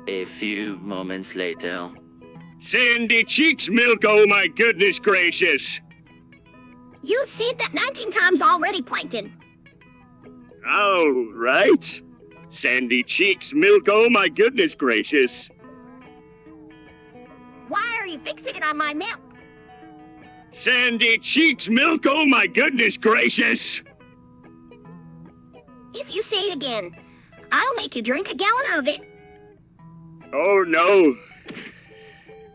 A few moments later. Sandy Cheeks milk, oh my goodness gracious! You've said that 19 times already, Plankton. Oh, right. Sandy Cheeks milk, oh my goodness gracious. Why are you fixing it on my milk? Sandy Cheeks milk, oh my goodness gracious! If you say it again, I'll make you drink a gallon of it. Oh no.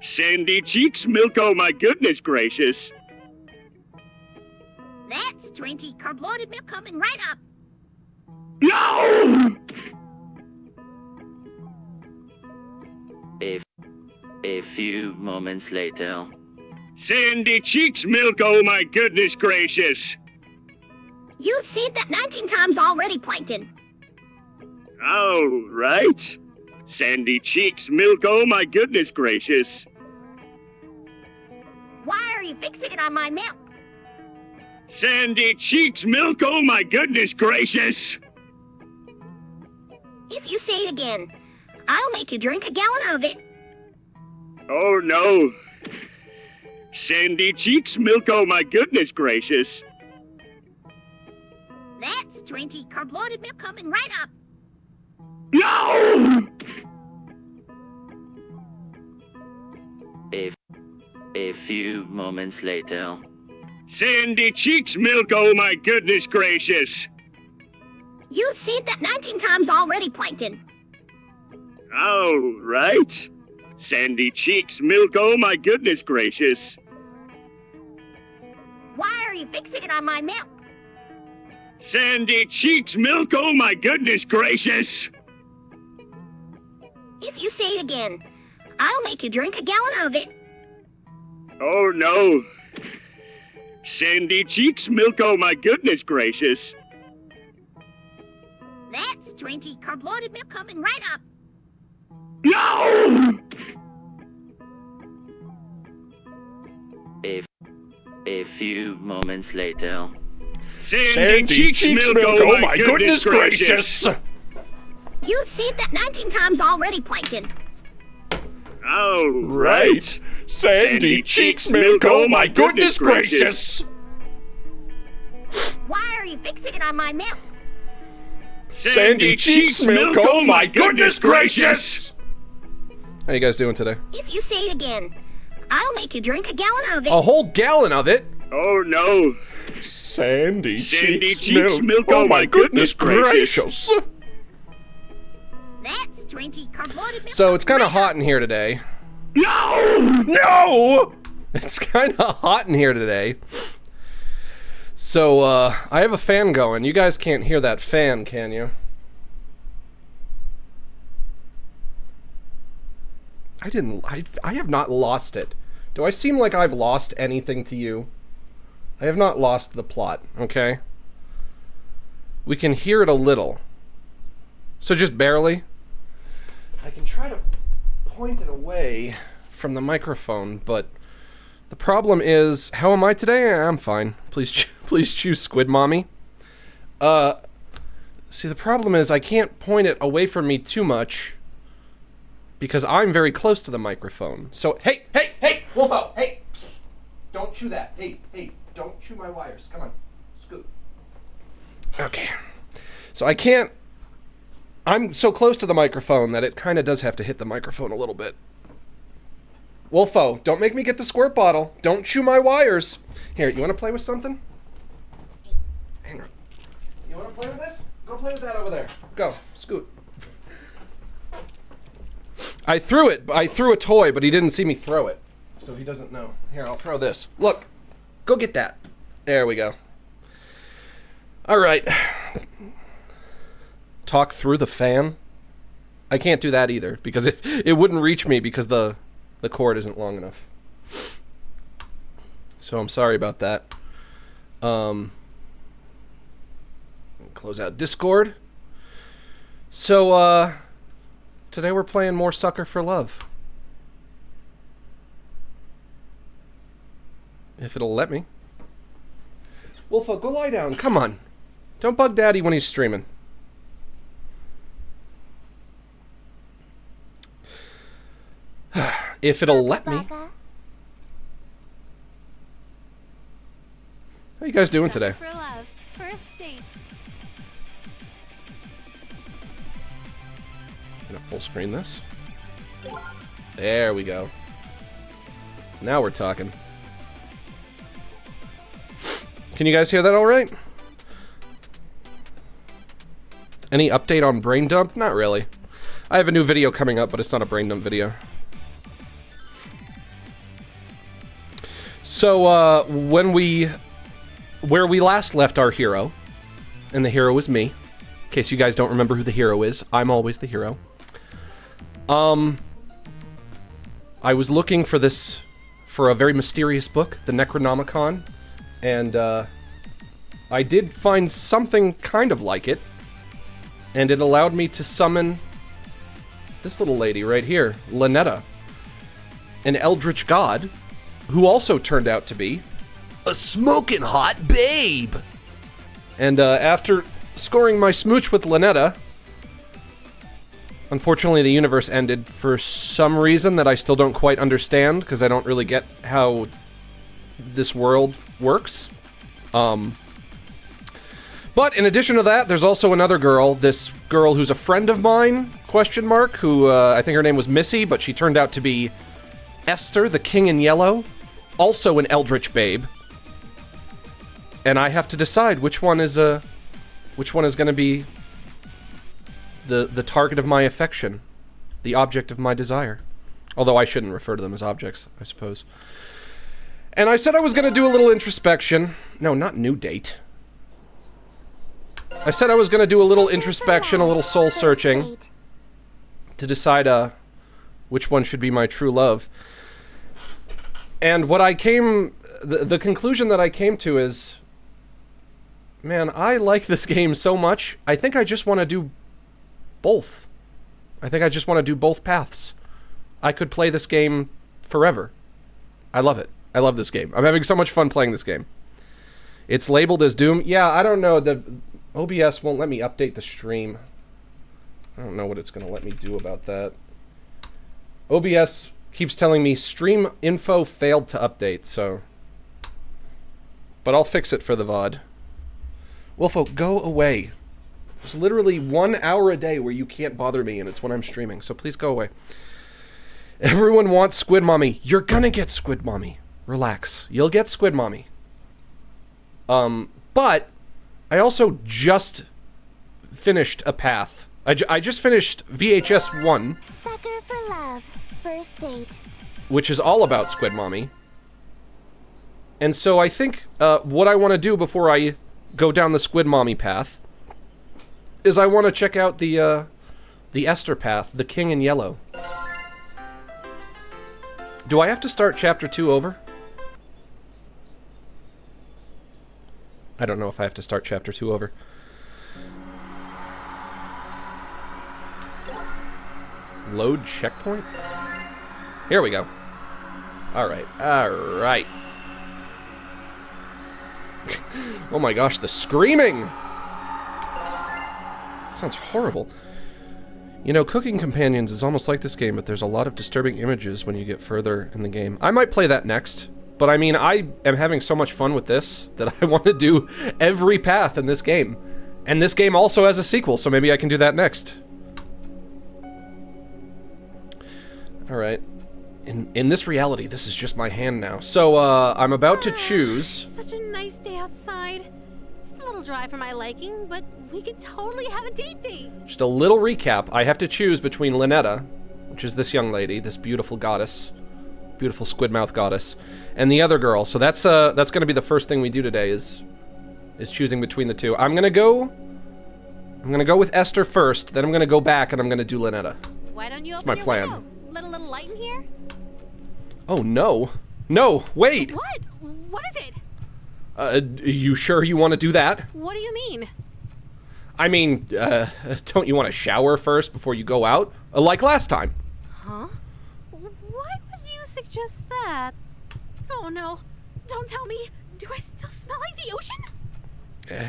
Sandy Cheeks milk, oh my goodness gracious. That's 20 carb-loaded milk coming right up. No! A few moments later. Sandy Cheeks milk, oh my goodness gracious. You've said that 19 times already, Plankton. Oh, right. Sandy Cheeks milk, oh my goodness gracious. Why are you fixing it on my milk? Sandy Cheeks milk, oh my goodness gracious. If you say it again, I'll make you drink a gallon of it. Oh no. Sandy Cheeks milk, oh my goodness gracious. That's 20 carb-loaded milk coming right up. No! A few moments later. Sandy Cheeks milk, oh my goodness gracious. You've said that 19 times already, Plankton. Oh, right. Sandy Cheeks milk, oh my goodness gracious. Why are you fixing it on my milk? Sandy Cheeks milk, oh my goodness gracious. If you say it again, I'll make you drink a gallon of it. Oh no. Sandy Cheeks milk, oh my goodness gracious. That's 20 carb-loaded milk coming right up. No! A few moments later. Sandy Cheeks milk, oh my goodness gracious. You've said that 19 times already, Plankton. Oh, right. Sandy Cheeks milk, oh my goodness gracious. Why are you fixing it on my milk? Sandy Cheeks milk, oh my goodness gracious. How you guys doing today? If you say it again, I'll make you drink a gallon of it. A whole gallon of it? Oh no. Sandy Cheeks milk, oh my goodness gracious. That's 20 carb-loaded milk. So it's kind of hot in here today. No! No! It's kind of hot in here today. So, I have a fan going. You guys can't hear that fan, can you? I have not lost it. Do I seem like I've lost anything to you? I have not lost the plot, okay? We can hear it a little. So just barely. I can try to point it away from the microphone, but the problem is, how am I today? I'm fine. Please choose Squid Mommy. See, the problem is I can't point it away from me too much because I'm very close to the microphone. So, hey, Wolfo, hey, psst, don't chew that. Hey, don't chew my wires. Come on, scoot. Okay. So I can't, I'm so close to the microphone that it kind of does have to hit the microphone a little bit. Wolfo, don't make me get the squirt bottle. Don't chew my wires. Here, you want to play with something? Hang on. You want to play with this? Go play with that over there. Go, scoot. I threw a toy, but he didn't see me throw it. So he doesn't know. Here, I'll throw this. Look, go get that. There we go. All right. talk through the fan. I can't do that either, because it wouldn't reach me because the cord isn't long enough. So I'm sorry about that. Close out Discord. So, today we're playing more Sucker for Love. If it'll let me. Wolfo, go lie down. Come on. Don't bug Daddy when he's streaming. If it'll let me. How you guys doing today? For love. First date. Gonna full screen this. There we go. Now we're talking. Can you guys hear that all right? Any update on Brain Dump? Not really. I have a new video coming up, but it's not a Brain Dump video. So, where we last left our hero, and the hero is me. In case you guys don't remember who the hero is, I'm always the hero. I was looking for a very mysterious book, the Necronomicon, and, I did find something kind of like it, and it allowed me to summon this little lady right here, Lynetta, an eldritch god, who also turned out to be a smoking hot babe. And after scoring my smooch with Lynetta, unfortunately the universe ended for some reason that I still don't quite understand, because I don't really get how this world works. But in addition to that, there's also another girl, this girl who's a friend of mine, question mark, who I think her name was Missy, but she turned out to be Esther, the King in Yellow, also an eldritch babe. And I have to decide which one is going to be the target of my affection, the object of my desire. Although I shouldn't refer to them as objects, I suppose. And I said I was going to do a little introspection. No, not new date. I said I was going to do a little introspection, a little soul searching, to decide which one should be my true love. And what I came... The conclusion that I came to is... Man, I like this game so much, I think I just want to do both. I think I just want to do both paths. I could play this game forever. I love it. I love this game. I'm having so much fun playing this game. It's labeled as Doom. Yeah, I don't know. The OBS won't let me update the stream. I don't know what it's going to let me do about that. OBS keeps telling me stream info failed to update, so... But I'll fix it for the VOD. Wolfo, go away. There's literally 1 hour a day where you can't bother me, and it's when I'm streaming, so please go away. Everyone wants Squid Mommy. You're gonna get Squid Mommy. Relax. You'll get Squid Mommy. But I also just finished a path. I just finished VHS 1. Sucker for love. First date. Which is all about Squid Mommy. And so I think what I want to do before I go down the Squid Mommy path is I want to check out the Esther path, the King in Yellow. Do I have to start Chapter 2 over? I don't know if I have to start Chapter 2 over. Load checkpoint? Here we go. Alright, alright. Oh my gosh, the screaming! Sounds horrible. You know, Cooking Companions is almost like this game, but there's a lot of disturbing images when you get further in the game. I might play that next, but I mean, I am having so much fun with this that I want to do every path in this game. And this game also has a sequel, so maybe I can do that next. Alright. In this reality, this is just my hand now. So, I'm about to choose... Such a nice day outside. It's a little dry for my liking, but we could totally have a date. Just a little recap. I have to choose between Lynetta, which is this young lady, this beautiful goddess, beautiful squid-mouth goddess, and the other girl. So that's gonna be the first thing we do today is choosing between the two. I'm gonna go I'm gonna go with Esther first, then I'm gonna go back and I'm gonna do Lynetta. Why don't you That's open my your plan. window? Let a little light in here? Oh, no. No, wait! What? What is it? You sure you want to do that? What do you mean? I mean, don't you want to shower first before you go out? Like last time. Huh? Why would you suggest that? Oh no. Don't tell me. Do I still smell like the ocean?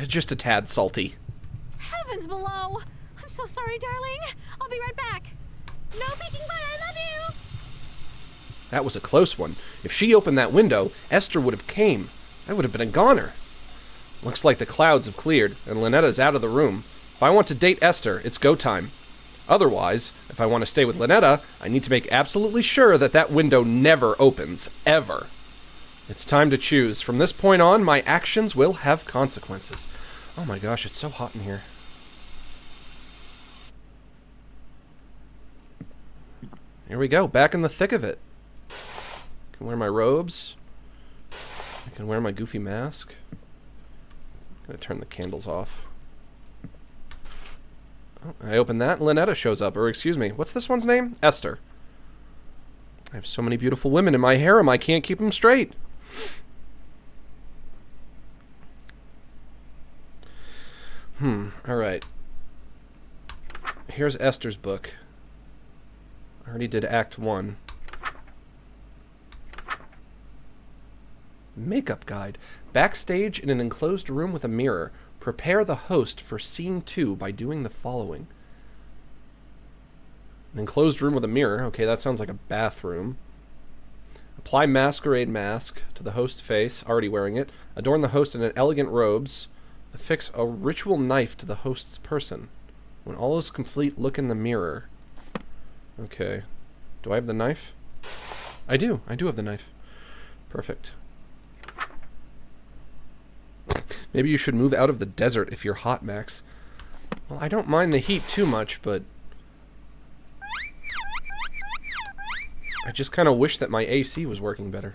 Just a tad salty. Heavens below. I'm so sorry, darling. I'll be right back. No peeking, but I love you. That was a close one. If she opened that window, Esther would have came. I would have been a goner. Looks like the clouds have cleared, and Lynetta's out of the room. If I want to date Esther, it's go time. Otherwise, if I want to stay with Lynetta, I need to make absolutely sure that that window never opens, ever. It's time to choose. From this point on, my actions will have consequences. Oh my gosh, it's so hot in here. Here we go, back in the thick of it. I can wear my robes. I can wear my goofy mask. I'm gonna turn the candles off. Oh, I open that, and Lynetta shows up. Or excuse me, what's this one's name? Esther. I have so many beautiful women in my harem, I can't keep them straight. Alright. Here's Esther's book. I already did Act 1. Makeup guide. Backstage in an enclosed room with a mirror. Prepare the host for scene 2 by doing the following. An enclosed room with a mirror. Okay, that sounds like a bathroom. Apply masquerade mask to the host's face. Already wearing it. Adorn the host in an elegant robes. Affix a ritual knife to the host's person. When all is complete, look in the mirror. Okay. Do I have the knife? I do. I do have the knife. Perfect. Maybe you should move out of the desert if you're hot, Max. Well, I don't mind the heat too much, but I just kind of wish that my AC was working better.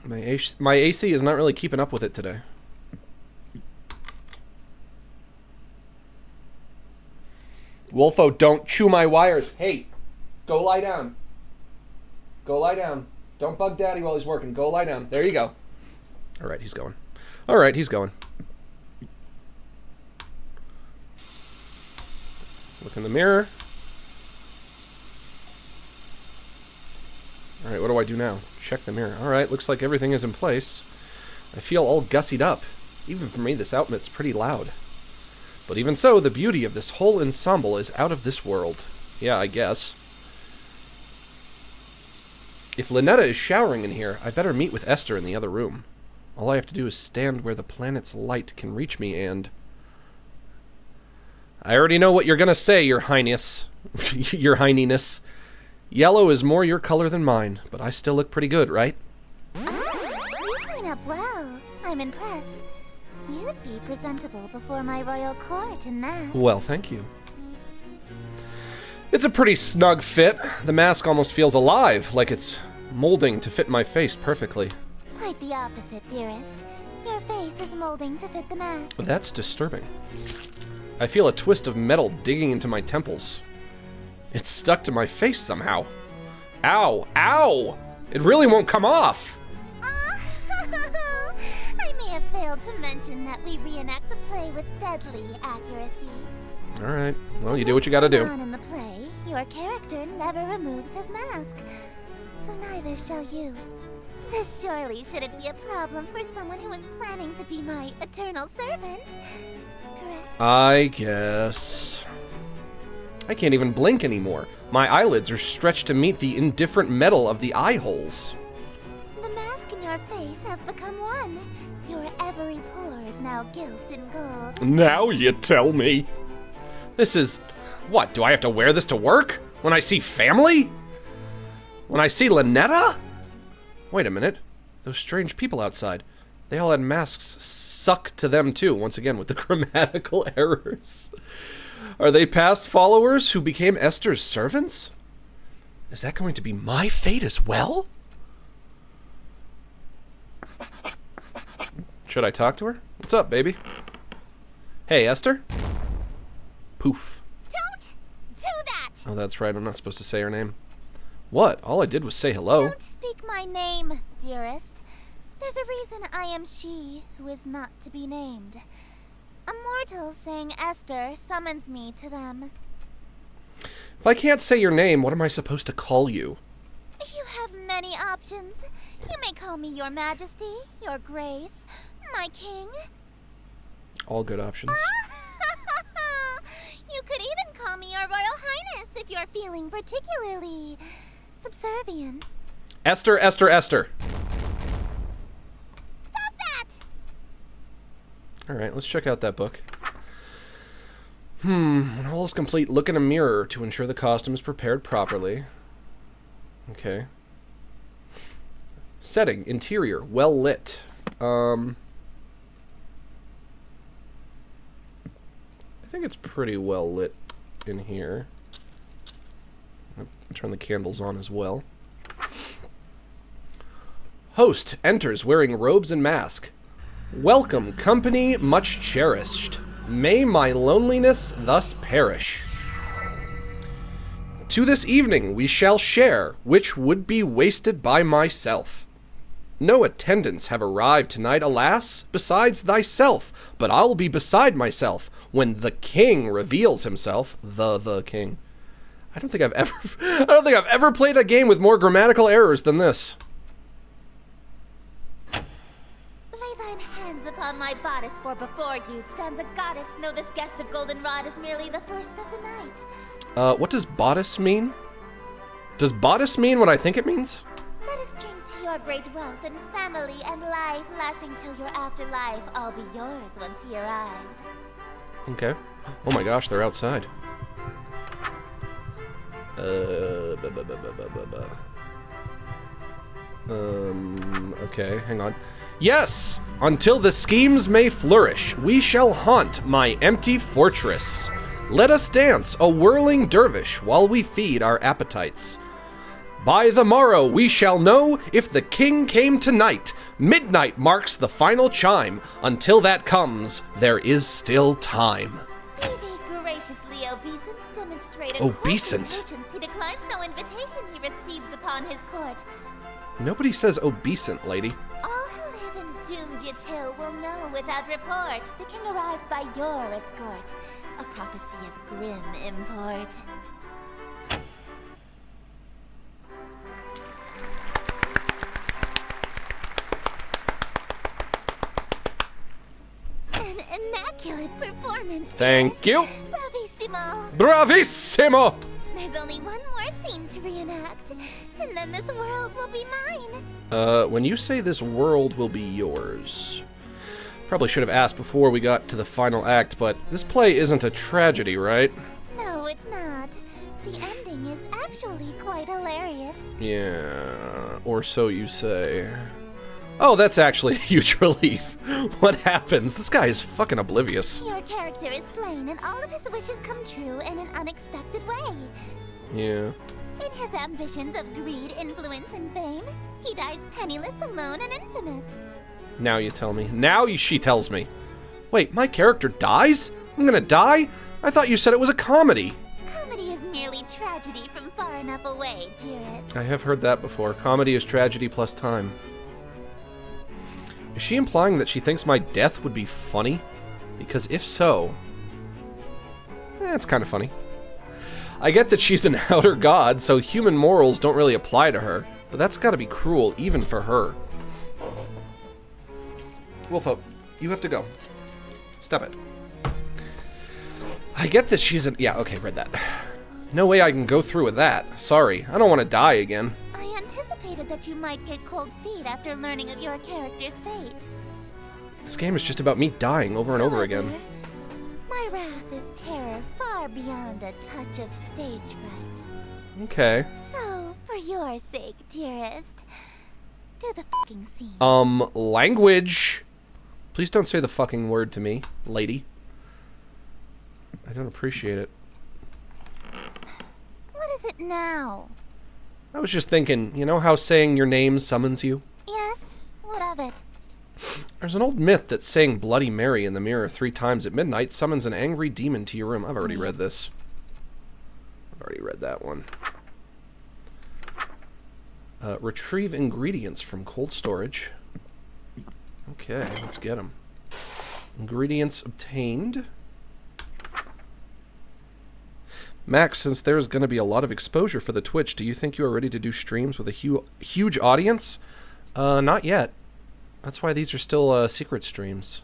My AC is not really keeping up with it today. Wolfo, don't chew my wires. Hey, go lie down. Go lie down. Don't bug Daddy while he's working. Go lie down. There you go. All right, he's going. All right, he's going. Look in the mirror. All right, what do I do now? Check the mirror. All right, looks like everything is in place. I feel all gussied up. Even for me, this outfit's pretty loud. But even so, the beauty of this whole ensemble is out of this world. Yeah, I guess. If Lynetta is showering in here, I better meet with Esther in the other room. All I have to do is stand where the planet's light can reach me and... I already know what you're gonna say, Your Highness. Your Highness. Yellow is more your color than mine, but I still look pretty good, right? You clean up well. I'm impressed. You'd be presentable before my royal court in that. Well, thank you. It's a pretty snug fit. The mask almost feels alive, like it's molding to fit my face perfectly. Quite the opposite, dearest. Your face is molding to fit the mask. But that's disturbing. I feel a twist of metal digging into my temples. It's stuck to my face somehow. Ow! Ow! It really won't come off! I may have failed to mention that we reenact the play with deadly accuracy. Alright, well, you do what you gotta do. In the play, your character never removes his mask. So neither shall you. This surely shouldn't be a problem for someone who is planning to be my eternal servant. Correct? I guess... I can't even blink anymore. My eyelids are stretched to meet the indifferent metal of the eye holes. The mask and your face have become one. Your every pore is now gilt in gold. Now you tell me. This is... What, do I have to wear this to work? When I see family? When I see Lynetta? Wait a minute. Those strange people outside. They all had masks sucked to them too, once again with the grammatical errors. Are they past followers who became Esther's servants? Is that going to be my fate as well? Should I talk to her? What's up, baby? Hey, Esther? Poof. Don't do that! Oh, that's right. I'm not supposed to say her name. What? All I did was say hello. Don't speak my name, dearest. There's a reason I am she who is not to be named. A mortal saying Esther summons me to them. If I can't say your name, what am I supposed to call you? You have many options. You may call me your majesty, your grace, my king. All good options. You could even call me your royal highness if you're feeling particularly subservient. Esther, Esther, Esther. Stop that! Alright, let's check out that book. When all is complete, look in a mirror to ensure the costume is prepared properly. Okay. Setting, interior, well lit. I think it's pretty well lit in here. I'll turn the candles on as well. Host enters wearing robes and mask. Welcome, company much cherished. May my loneliness thus perish. To this evening we shall share, which would be wasted by myself. No attendants have arrived tonight, alas, besides thyself, but I'll be beside myself when the king reveals himself, the king. I don't think I've ever played a game with more grammatical errors than this. Lay thine hands upon my bodice, for before you stands a goddess. Know this guest of goldenrod is merely the first of the night. What does bodice mean? Does bodice mean what I think it means? Let us drink to your great wealth and family and life, lasting till your afterlife. I'll be yours once he arrives. Okay. Oh my gosh, they're outside. Okay, hang on. Yes! Until the schemes may flourish, we shall haunt my empty fortress. Let us dance a whirling dervish while we feed our appetites. By the morrow we shall know if the king came tonight. Midnight marks the final chime. Until that comes, there is still time. Be thee graciously obeisant, demonstrate a Obeisant? course of patience. He declines no invitation he receives upon his court. Nobody says obeisant, lady. All who live in doomed Yatil will know without report. The king arrived by your escort. A prophecy of grim import. An immaculate performance. Thank you. Bravissimo. Bravissimo! There's only one more scene to reenact, and then this world will be mine. When you say this world will be yours, probably should have asked before we got to the final act, but this play isn't a tragedy, right? No, it's not. The ending is actually quite hilarious. Yeah, or so you say. Oh, that's actually a huge relief. What happens? This guy is fucking oblivious. Your character is slain, and all of his wishes come true in an unexpected way. Yeah. In his ambitions of greed, influence, and fame, he dies penniless, alone, and infamous. Now you tell me. Now she tells me. Wait, my character dies? I'm gonna die? I thought you said it was a comedy. Comedy is merely tragedy from far enough away, dearest. I have heard that before. Comedy is tragedy plus time. Is she implying that she thinks my death would be funny? Because if so, it's kind of funny. I get that she's an outer god, so human morals don't really apply to her, but that's gotta be cruel even for her. Wolfo, you have to go. Stop it. I get that she's an... Yeah, okay, read that. No way I can go through with that. Sorry, I don't want to die again. I anticipated that you might get cold feet after learning of your character's fate. This game is just about me dying over and over again. However, my wrath is terror far beyond a touch of stage fright. Okay. So, for your sake, dearest, do the fucking scene. Language. Please don't say the fucking word to me, lady. I don't appreciate it. What is it now? I was just thinking, you know how saying your name summons you? Yes? What of it? There's an old myth that saying Bloody Mary in the mirror 3 times at midnight summons an angry demon to your room. I've already read this. I've already read that one. Retrieve ingredients from cold storage. Okay, let's get them. Ingredients obtained. Max, since there's going to be a lot of exposure for the Twitch, do you think you are ready to do streams with a huge audience? Not yet. That's why these are still secret streams.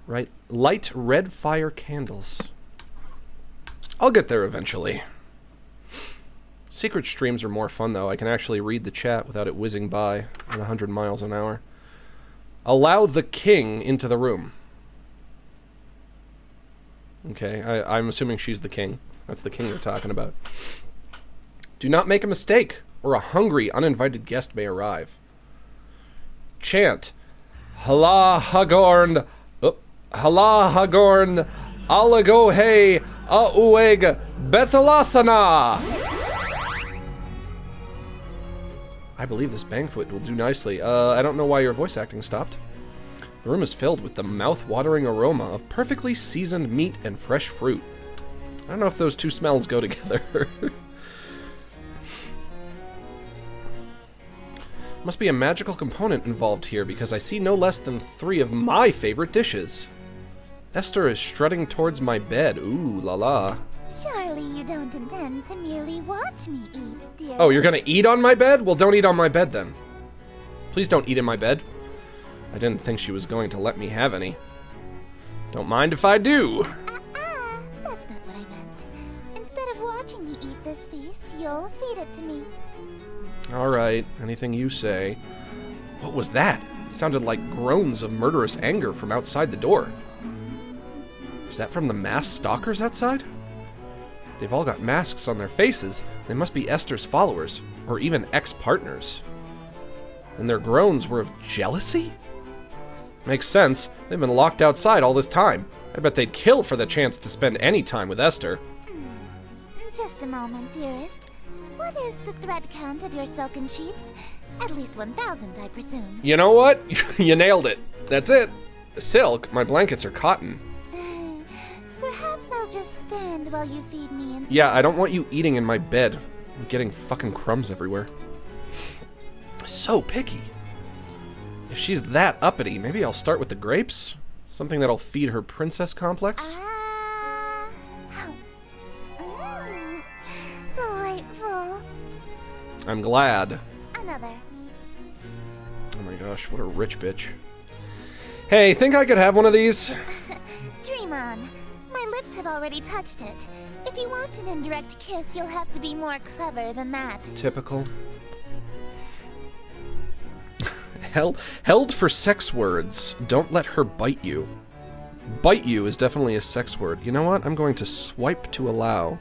Right. Light red fire candles. I'll get there eventually. Secret streams are more fun, though. I can actually read the chat without it whizzing by at 100 miles an hour. Allow the king into the room. Okay, I'm assuming she's the king. That's the king they're talking about. Do not make a mistake, or a hungry, uninvited guest may arrive. Chant. Hala Hagorn. Hala Hagorn. Alagohe. Aueg. Bethalasana. I believe this banquet will do nicely. I don't know why your voice acting stopped. The room is filled with the mouth-watering aroma of perfectly seasoned meat and fresh fruit. I don't know if those two smells go together. Must be a magical component involved here because I see no less than 3 of my favorite dishes. Esther is strutting towards my bed. Ooh la la. Surely you don't intend to merely watch me eat, dear. Oh, you're gonna eat on my bed? Well, don't eat on my bed then. Please don't eat in my bed. I didn't think she was going to let me have any. Don't mind if I do. That's not what I meant. Instead of watching me eat this feast, you'll feed it to me. Alright, anything you say. What was that? It sounded like groans of murderous anger from outside the door. Is that from the masked stalkers outside? They've all got masks on their faces. They must be Esther's followers, or even ex-partners. And their groans were of jealousy? Makes sense. They've been locked outside all this time. I bet they'd kill for the chance to spend any time with Esther. Just a moment, dearest. What is the thread count of your silken sheets? At least 1,000, I presume. You know what? You nailed it. That's it. Silk. My blankets are cotton. Perhaps I'll just stand while you feed me instead. Yeah, I don't want you eating in my bed. I'm getting fucking crumbs everywhere. So picky. If she's that uppity, maybe I'll start with the grapes? Something that'll feed her princess complex? Delightful. I'm glad. Another. Oh my gosh, what a rich bitch. Hey, think I could have one of these? Dream on. My lips have already touched it. If you want an indirect kiss, you'll have to be more clever than that. Typical. Held for sex words. Don't let her bite you. Bite you is definitely a sex word. You know what? I'm going to swipe to allow.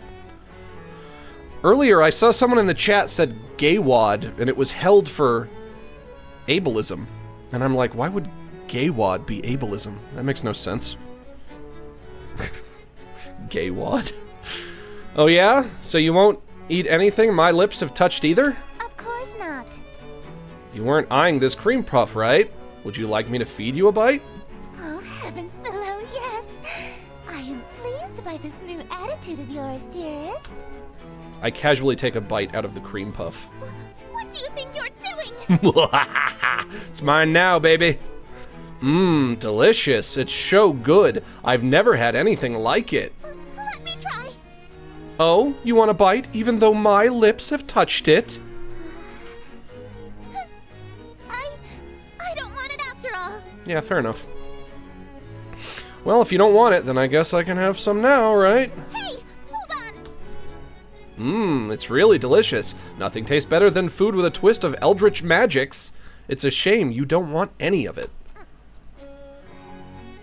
Earlier, I saw someone in the chat said gaywad, and it was held for ableism. And I'm like, why would gaywad be ableism? That makes no sense. Gaywad. Oh yeah? So you won't eat anything my lips have touched either? Of course not. You weren't eyeing this cream puff, right? Would you like me to feed you a bite? Oh, heavens below, yes. I am pleased by this new attitude of yours, dearest. I casually take a bite out of the cream puff. What do you think you're doing? It's mine now, baby. Mmm, delicious. It's so good. I've never had anything like it. Let me try. Oh, you want a bite even though my lips have touched it? I don't want it after all. Yeah, fair enough. Well, if you don't want it, then I guess I can have some now, right? Hey, hold on. Mmm, it's really delicious. Nothing tastes better than food with a twist of eldritch magics. It's a shame you don't want any of it.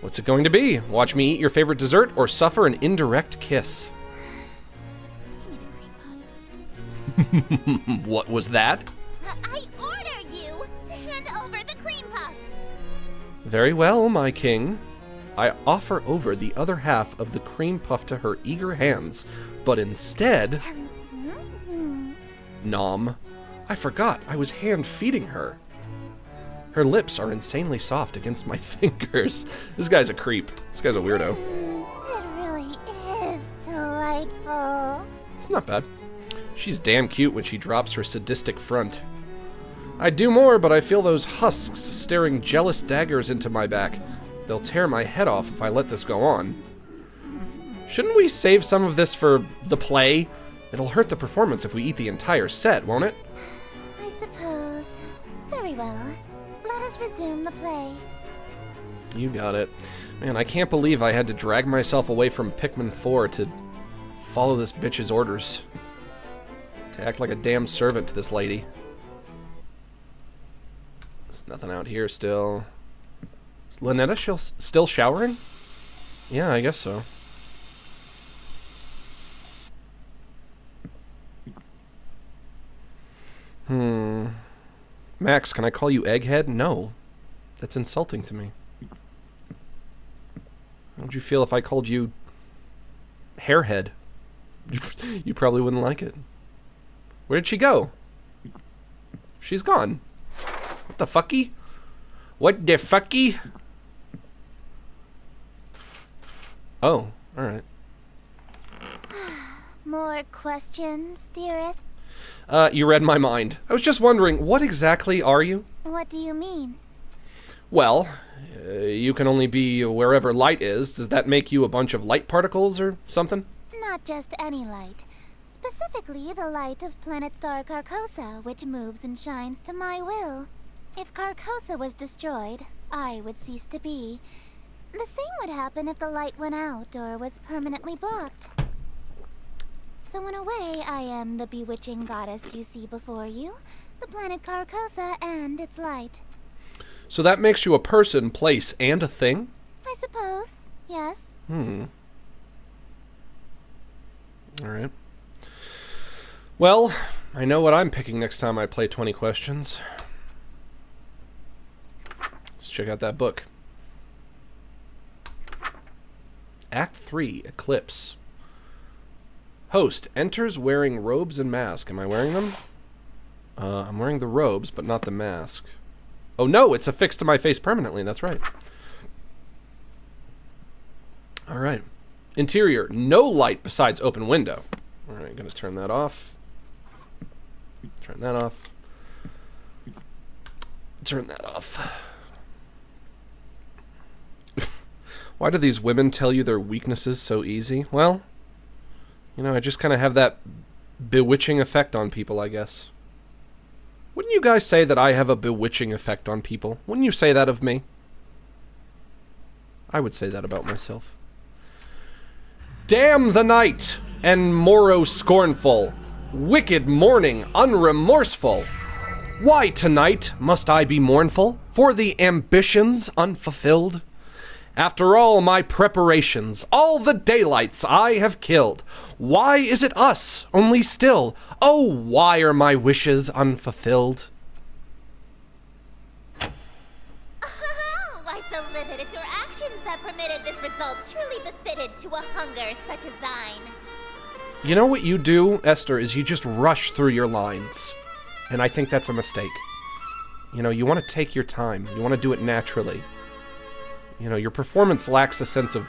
What's it going to be? Watch me eat your favorite dessert or suffer an indirect kiss? Give me the cream puff. What was that? I order you to hand over the cream puff. Very well, my king. I offer over the other half of the cream puff to her eager hands, but instead... Nom. I forgot I was hand-feeding her. Her lips are insanely soft against my fingers. This guy's a creep. This guy's a weirdo. It really is delightful. It's not bad. She's damn cute when she drops her sadistic front. I'd do more, but I feel those husks staring jealous daggers into my back. They'll tear my head off if I let this go on. Shouldn't we save some of this for the play? It'll hurt the performance if we eat the entire set, won't it? I suppose. Very well. Let us resume the play. You got it. Man, I can't believe I had to drag myself away from Pikmin 4 to follow this bitch's orders. To act like a damn servant to this lady. There's nothing out here still. Is Lynetta still showering? Yeah, I guess so. Max, can I call you Egghead? No. That's insulting to me. How would you feel if I called you Hairhead? You probably wouldn't like it. Where did she go? She's gone. What the fucky? What the fucky? Oh, alright. More questions, dearest? You read my mind. I was just wondering, what exactly are you? What do you mean? Well, you can only be wherever light is. Does that make you a bunch of light particles or something? Not just any light. Specifically, the light of planet star Carcosa, which moves and shines to my will. If Carcosa was destroyed, I would cease to be. The same would happen if the light went out or was permanently blocked. So in a way, I am the bewitching goddess you see before you, the planet Carcosa and its light. So that makes you a person, place, and a thing? I suppose, yes. Alright. Well, I know what I'm picking next time I play 20 questions. Let's check out that book. Act 3, Eclipse. Host enters wearing robes and mask. Am I wearing them? I'm wearing the robes, but not the mask. Oh no, it's affixed to my face permanently. That's right. Alright. Interior, no light besides open window. Alright, gonna turn that off. Turn that off. Turn that off. Why do these women tell you their weaknesses so easy? Well, you know, I just kind of have that bewitching effect on people, I guess. Wouldn't you guys say that I have a bewitching effect on people? Wouldn't you say that of me? I would say that about myself. Damn the night, and morrow scornful, wicked morning unremorseful. Why tonight must I be mournful for the ambitions unfulfilled? After all my preparations, all the daylights I have killed, why is it us only still? Oh, why are my wishes unfulfilled? Why so limited your actions that permitted this result truly befitted to a hunger such as thine? You know what you do, Esther, is you just rush through your lines. And I think that's a mistake. You know, you want to take your time. You want to do it naturally. You know, your performance lacks a sense of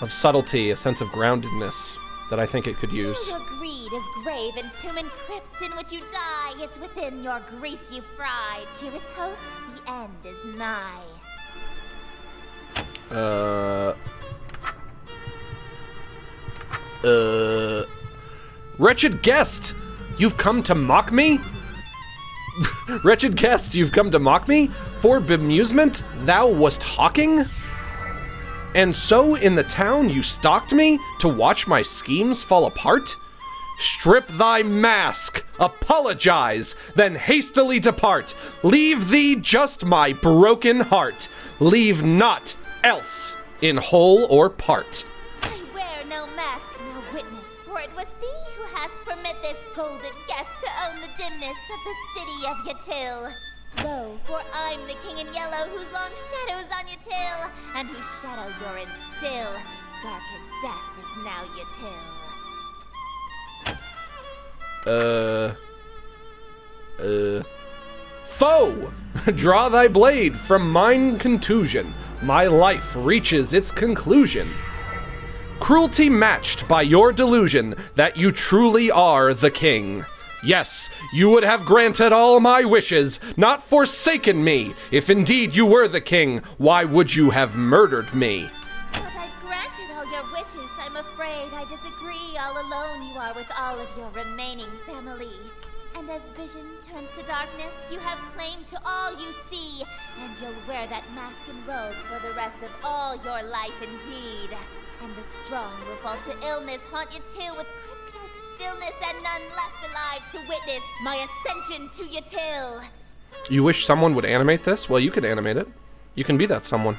subtlety, a sense of groundedness that I think it could use. Your greed is grave and tomb and crypt in which you die. It's within your grease you fry. Dearest hosts, the end is nigh. Wretched guest, you've come to mock me? Wretched guest, you've come to mock me? For bemusement thou wast hawking? And so in the town you stalked me to watch my schemes fall apart? Strip thy mask, apologize, then hastily depart. Leave thee just my broken heart. Leave naught else in whole or part. I wear no mask, no witness, for it was thee who hast permit this golden guest to own the dimness of the city of Yatil. Lo, for I'm the king in yellow whose long shadow's on Yatil, and whose shadow you're in still. Dark as death is now Yatil. Foe! Draw thy blade from mine contusion. My life reaches its conclusion. Cruelty matched by your delusion that you truly are the king. Yes, you would have granted all my wishes, not forsaken me. If indeed you were the king, why would you have murdered me? But I've granted all your wishes. I'm afraid I disagree. All alone you are with all of your remaining family. And as vision turns to darkness, you have claim to all you see. And you'll wear that mask and robe for the rest of all your life indeed. And the strong will fall to illness, haunt you till with crypt-like stillness, and none left alive to witness my ascension to your till. You wish someone would animate this? Well, you can animate it. You can be that someone.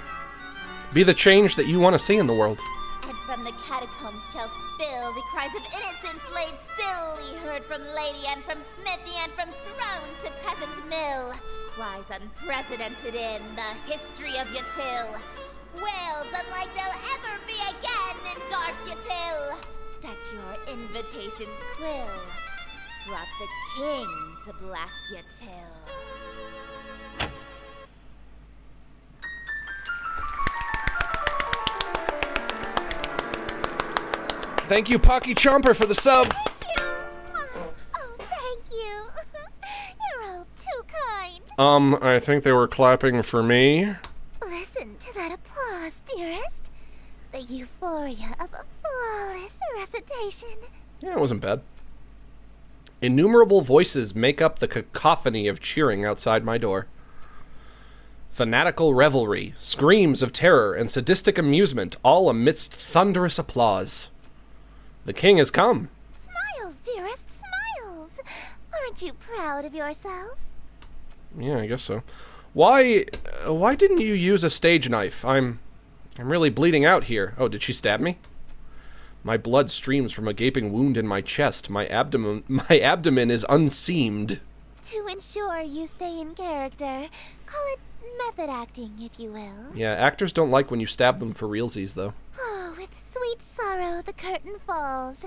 Be the change that you want to see in the world. And from the catacombs shall spill the cries of innocence laid still, ye heard from lady and from smithy and from throne to peasant mill. Cries unprecedented in the history of your till. Wails unlike they'll ever be again in dark your till. That your invitations quill brought the king to black your till. Thank you, Pocky Chomper, for the sub. Thank you. Oh, thank you. You're all too kind. I think they were clapping for me. Listen to that applause, dearest. The euphoria of a flawless recitation. Yeah, it wasn't bad. Innumerable voices make up the cacophony of cheering outside my door. Fanatical revelry, screams of terror, and sadistic amusement, all amidst thunderous applause. The king has come. Smiles, dearest, smiles. Aren't you proud of yourself? Yeah, I guess so. Why didn't you use a stage knife? I'm really bleeding out here. Oh, did she stab me? My blood streams from a gaping wound in my chest. My abdomen is unseamed. To ensure you stay in character, call it method acting, if you will. Yeah, actors don't like when you stab them for realsies, though. Oh, with sweet sorrow the curtain falls,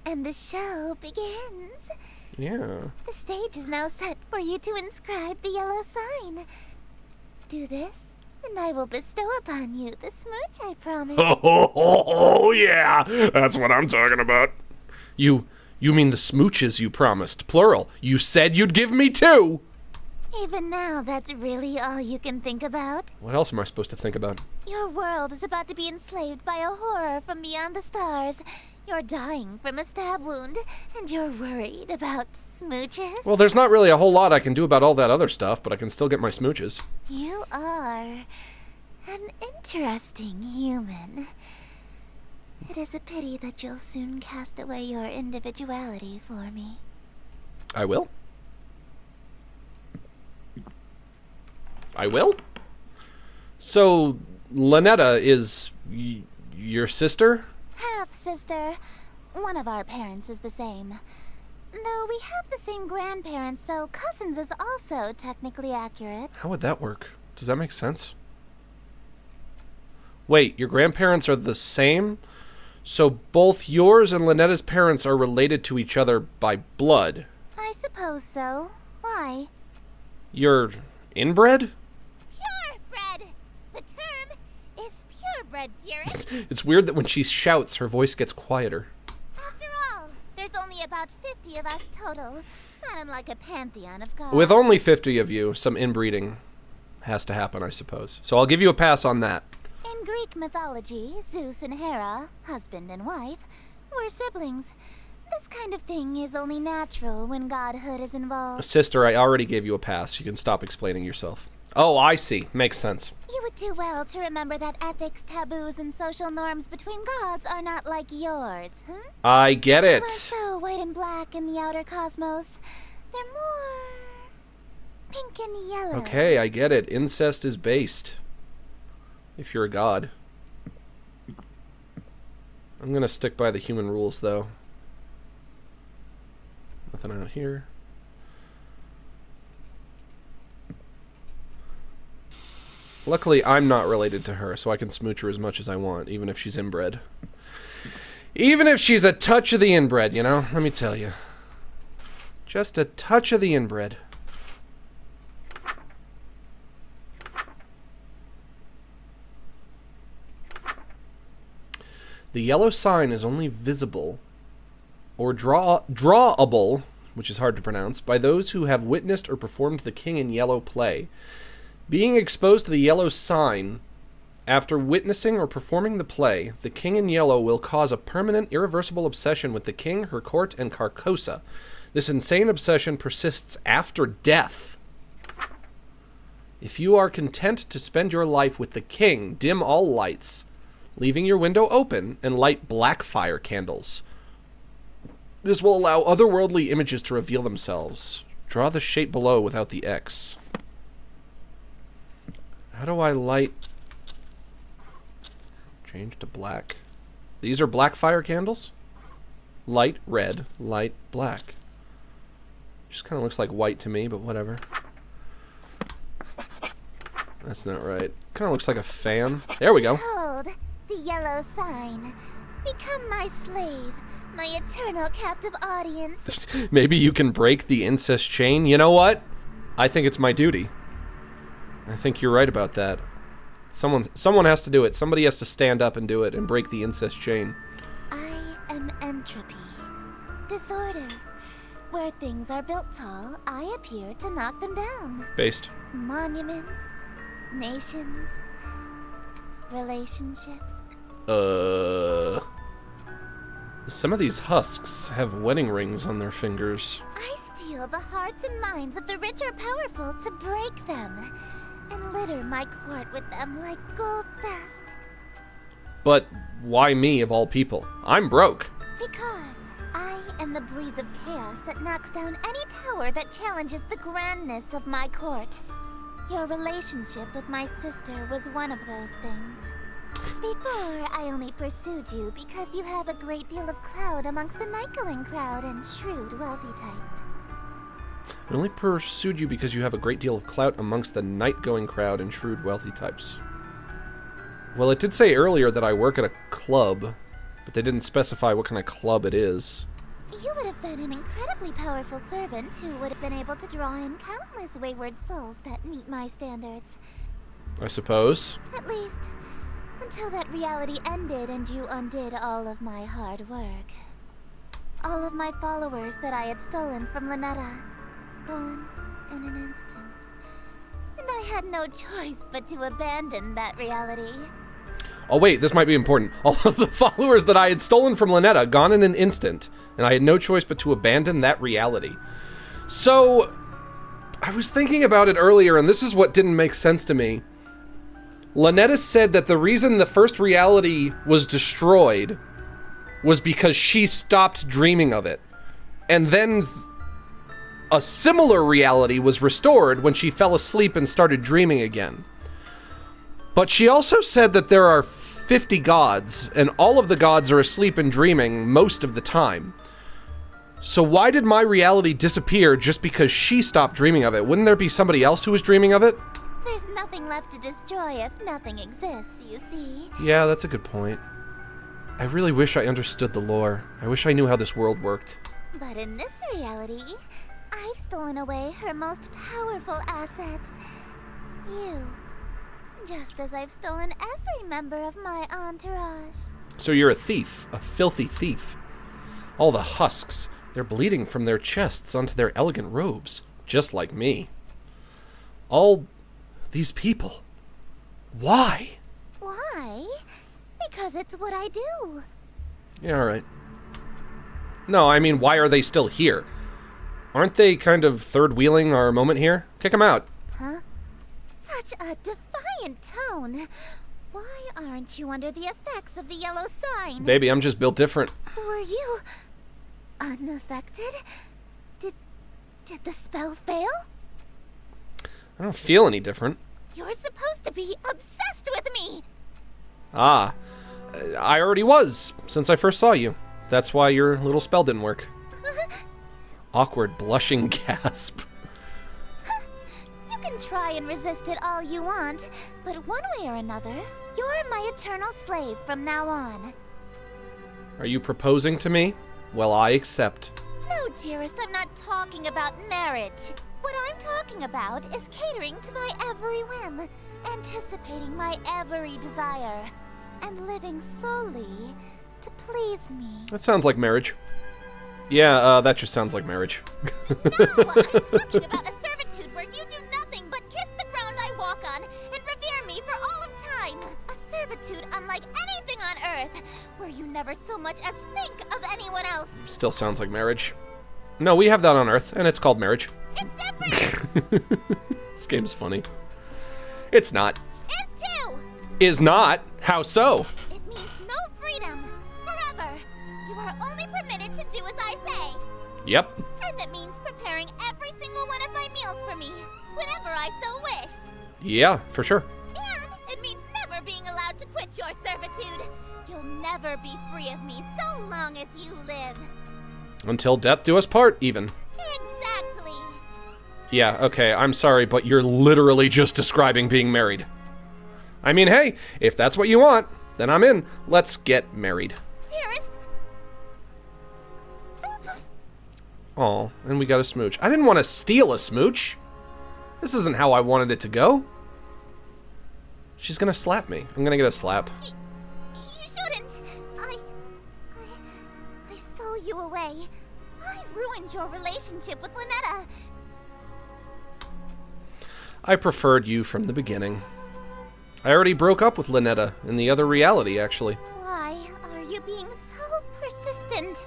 and the show begins. Yeah. The stage is now set for you to inscribe the yellow sign. Do this, and I will bestow upon you the smooch I promised. Oh, yeah. That's what I'm talking about. You mean the smooches you promised, plural. You said you'd give me 2! Even now, that's really all you can think about? What else am I supposed to think about? Your world is about to be enslaved by a horror from beyond the stars. You're dying from a stab wound, and you're worried about smooches? Well, there's not really a whole lot I can do about all that other stuff, but I can still get my smooches. You are an interesting human. It is a pity that you'll soon cast away your individuality for me. I will? I will? So, Lynetta is your sister? Half-sister. One of our parents is the same. Though we have the same grandparents, so cousins is also technically accurate. How would that work? Does that make sense? Wait, your grandparents are the same? So both yours and Lynetta's parents are related to each other by blood? I suppose so. Why? You're inbred? Purebred! The term is purebred, dearest. It's weird that when she shouts, her voice gets quieter. After all, there's only about 50 of us total. Not unlike a pantheon of gods. With only 50 of you, some inbreeding has to happen, I suppose. So I'll give you a pass on that. In Greek mythology, Zeus and Hera, husband and wife, were siblings. This kind of thing is only natural when godhood is involved. Sister, I already gave you a pass. You can stop explaining yourself. Oh, I see. Makes sense. You would do well to remember that ethics, taboos, and social norms between gods are not like yours, huh? I get We're it. so white and black in the outer cosmos. They're more pink and yellow. Okay, I get it. Incest is based. If you're a god. I'm gonna stick by the human rules, though. Nothing out here. Luckily, I'm not related to her, so I can smooch her as much as I want, even if she's inbred. Even if she's a touch of the inbred, you know? Let me tell you. Just a touch of the inbred. The yellow sign is only visible or drawable, which is hard to pronounce, by those who have witnessed or performed the King in Yellow play. Being exposed to the yellow sign after witnessing or performing the play, the King in Yellow will cause a permanent, irreversible obsession with the king, her court, and Carcosa. This insane obsession persists after death. If you are content to spend your life with the king, dim all lights, leaving your window open, and light black fire candles. This will allow otherworldly images to reveal themselves. Draw the shape below without the X. How do I light... Change to black. These are black fire candles? Light red, light black. Just kind of looks like white to me, but whatever. That's not right. Kind of looks like a fan. There we go. Behold, the yellow sign. Become my slave, my eternal captive audience. Maybe you can break the incest chain. You know what? I think it's my duty. I think you're right about that. Someone has to do it. Somebody has to stand up and do it and break the incest chain. I am entropy. Disorder. Where things are built tall, I appear to knock them down. Based. Monuments, nations, relationships. Some of these husks have wedding rings on their fingers. I steal the hearts and minds of the rich or powerful to break them, and litter my court with them like gold dust. But why me of all people? I'm broke. Because I am the breeze of chaos that knocks down any tower that challenges the grandness of my court. Your relationship with my sister was one of those things. Before, I only pursued you because you have a great deal of clout amongst the night-going crowd and shrewd, wealthy types. I only pursued you because you have a great deal of clout amongst the night-going crowd and shrewd, wealthy types. Well, it did say earlier that I work at a club, but they didn't specify what kind of club it is. You would have been an incredibly powerful servant who would have been able to draw in countless wayward souls that meet my standards. I suppose. At least, until that reality ended and you undid all of my hard work. All of my followers that I had stolen from Lynetta, gone in an instant. And I had no choice but to abandon that reality. Oh wait, this might be important. All of the followers that I had stolen from Lynetta, gone in an instant, and I had no choice but to abandon that reality. So, I was thinking about it earlier, and this is what didn't make sense to me. Lynetta said that the reason the first reality was destroyed was because she stopped dreaming of it. And then a similar reality was restored when she fell asleep and started dreaming again. But she also said that there are 50 gods, and all of the gods are asleep and dreaming most of the time. So why did my reality disappear just because she stopped dreaming of it? Wouldn't there be somebody else who was dreaming of it? There's nothing left to destroy if nothing exists, you see. Yeah, that's a good point. I really wish I understood the lore. I wish I knew how this world worked. But in this reality, I've stolen away her most powerful asset. You. Just as I've stolen every member of my entourage. So you're a thief, a filthy thief. All the husks, they're bleeding from their chests onto their elegant robes, just like me. All these people. Why? Why? Because it's what I do. Yeah, alright. No, I mean, why are they still here? Aren't they kind of third-wheeling our moment here? Kick them out. Huh? Such a defiant tone. Why aren't you under the effects of the yellow sign? Baby, I'm just built different. Were you unaffected? Did the spell fail? I don't feel any different. You're supposed to be obsessed with me. Ah, I already was, since I first saw you. That's why your little spell didn't work. Awkward, blushing gasp. You can try and resist it all you want, but one way or another, you're my eternal slave from now on. Are you proposing to me? Well, I accept. No, dearest, I'm not talking about marriage. What I'm talking about is catering to my every whim, anticipating my every desire, and living solely to please me. That sounds like marriage. Yeah, that just sounds like marriage. No, I'm talking about a servitude where you do nothing but kiss the ground I walk on and revere me for all of time. A servitude unlike anything on Earth, where you never so much as think of anyone else. Still sounds like marriage. No, we have that on Earth, and it's called marriage. It's different! This game's funny. It's not. Is too! Is not? How so? It means no freedom. Forever. You are only permitted to do as I say. Yep. And it means preparing every single one of my meals for me, whenever I so wish. Yeah, for sure. And it means never being allowed to quit your servitude. You'll never be free of me so long as you live. Until death do us part, even. Exactly. Yeah, okay, I'm sorry, but you're literally just describing being married. I mean, hey, if that's what you want, then I'm in. Let's get married. Dearest. Aw, and we got a smooch. I didn't want to steal a smooch. This isn't how I wanted it to go. She's gonna slap me. I'm gonna get a slap. You shouldn't. I stole you away. I ruined your relationship with Lynetta. I preferred you from the beginning. I already broke up with Lynetta in the other reality, actually. Why are you being so persistent?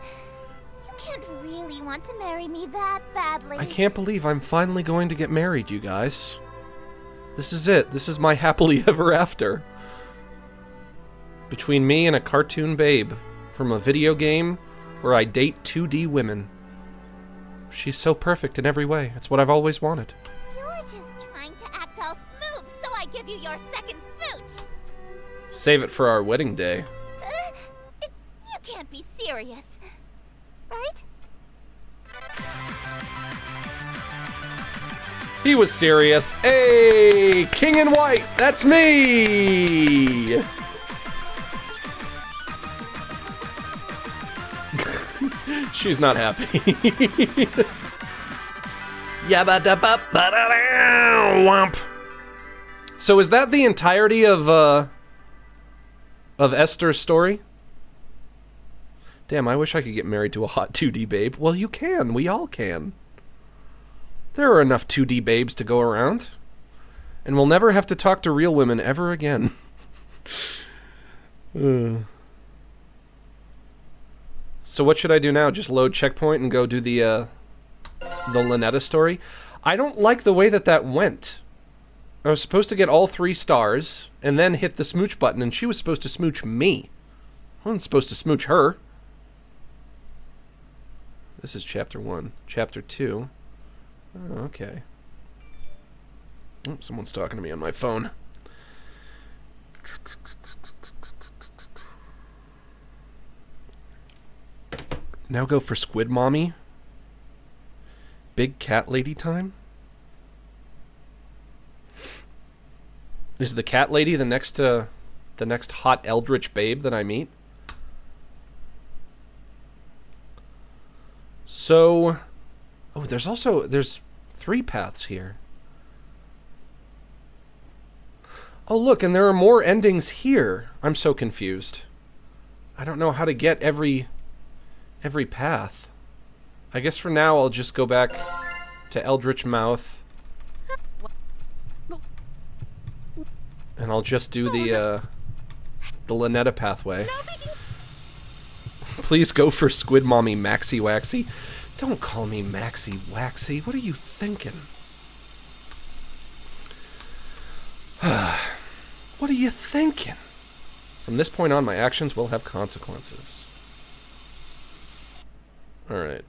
You can't really want to marry me that badly. I can't believe I'm finally going to get married, you guys. This is it. This is my happily ever after. Between me and a cartoon babe from a video game where I date 2D women. She's so perfect in every way. It's what I've always wanted. You're just trying to act all smooth, so I give you your second smooch. Save it for our wedding day. You can't be serious, right? He was serious. Hey, King in White, that's me! She's not happy. Womp. So is that the entirety of Esther's story? Damn, I wish I could get married to a hot 2D babe. Well, you can. We all can. There are enough 2D babes to go around. And we'll never have to talk to real women ever again. So what should I do now? Just load checkpoint and go do the Lynetta story? I don't like the way that went. I was supposed to get all 3 stars and then hit the smooch button, and she was supposed to smooch me. I wasn't supposed to smooch her. This is chapter 1. Chapter 2. Oh, okay. Oh, someone's talking to me on my phone. Now go for Squid Mommy. Big cat lady time. Is the cat lady the next hot eldritch babe that I meet? So, oh, there's 3 paths here. Oh, look, and there are more endings here. I'm so confused. I don't know how to get every path. I guess for now I'll just go back to Eldritch Mouth. And I'll just do the Lynetta pathway. Please go for Squid Mommy Maxi Waxy. Don't call me Maxi Waxy. What are you thinking? What are you thinking? From this point on, my actions will have consequences. Alright.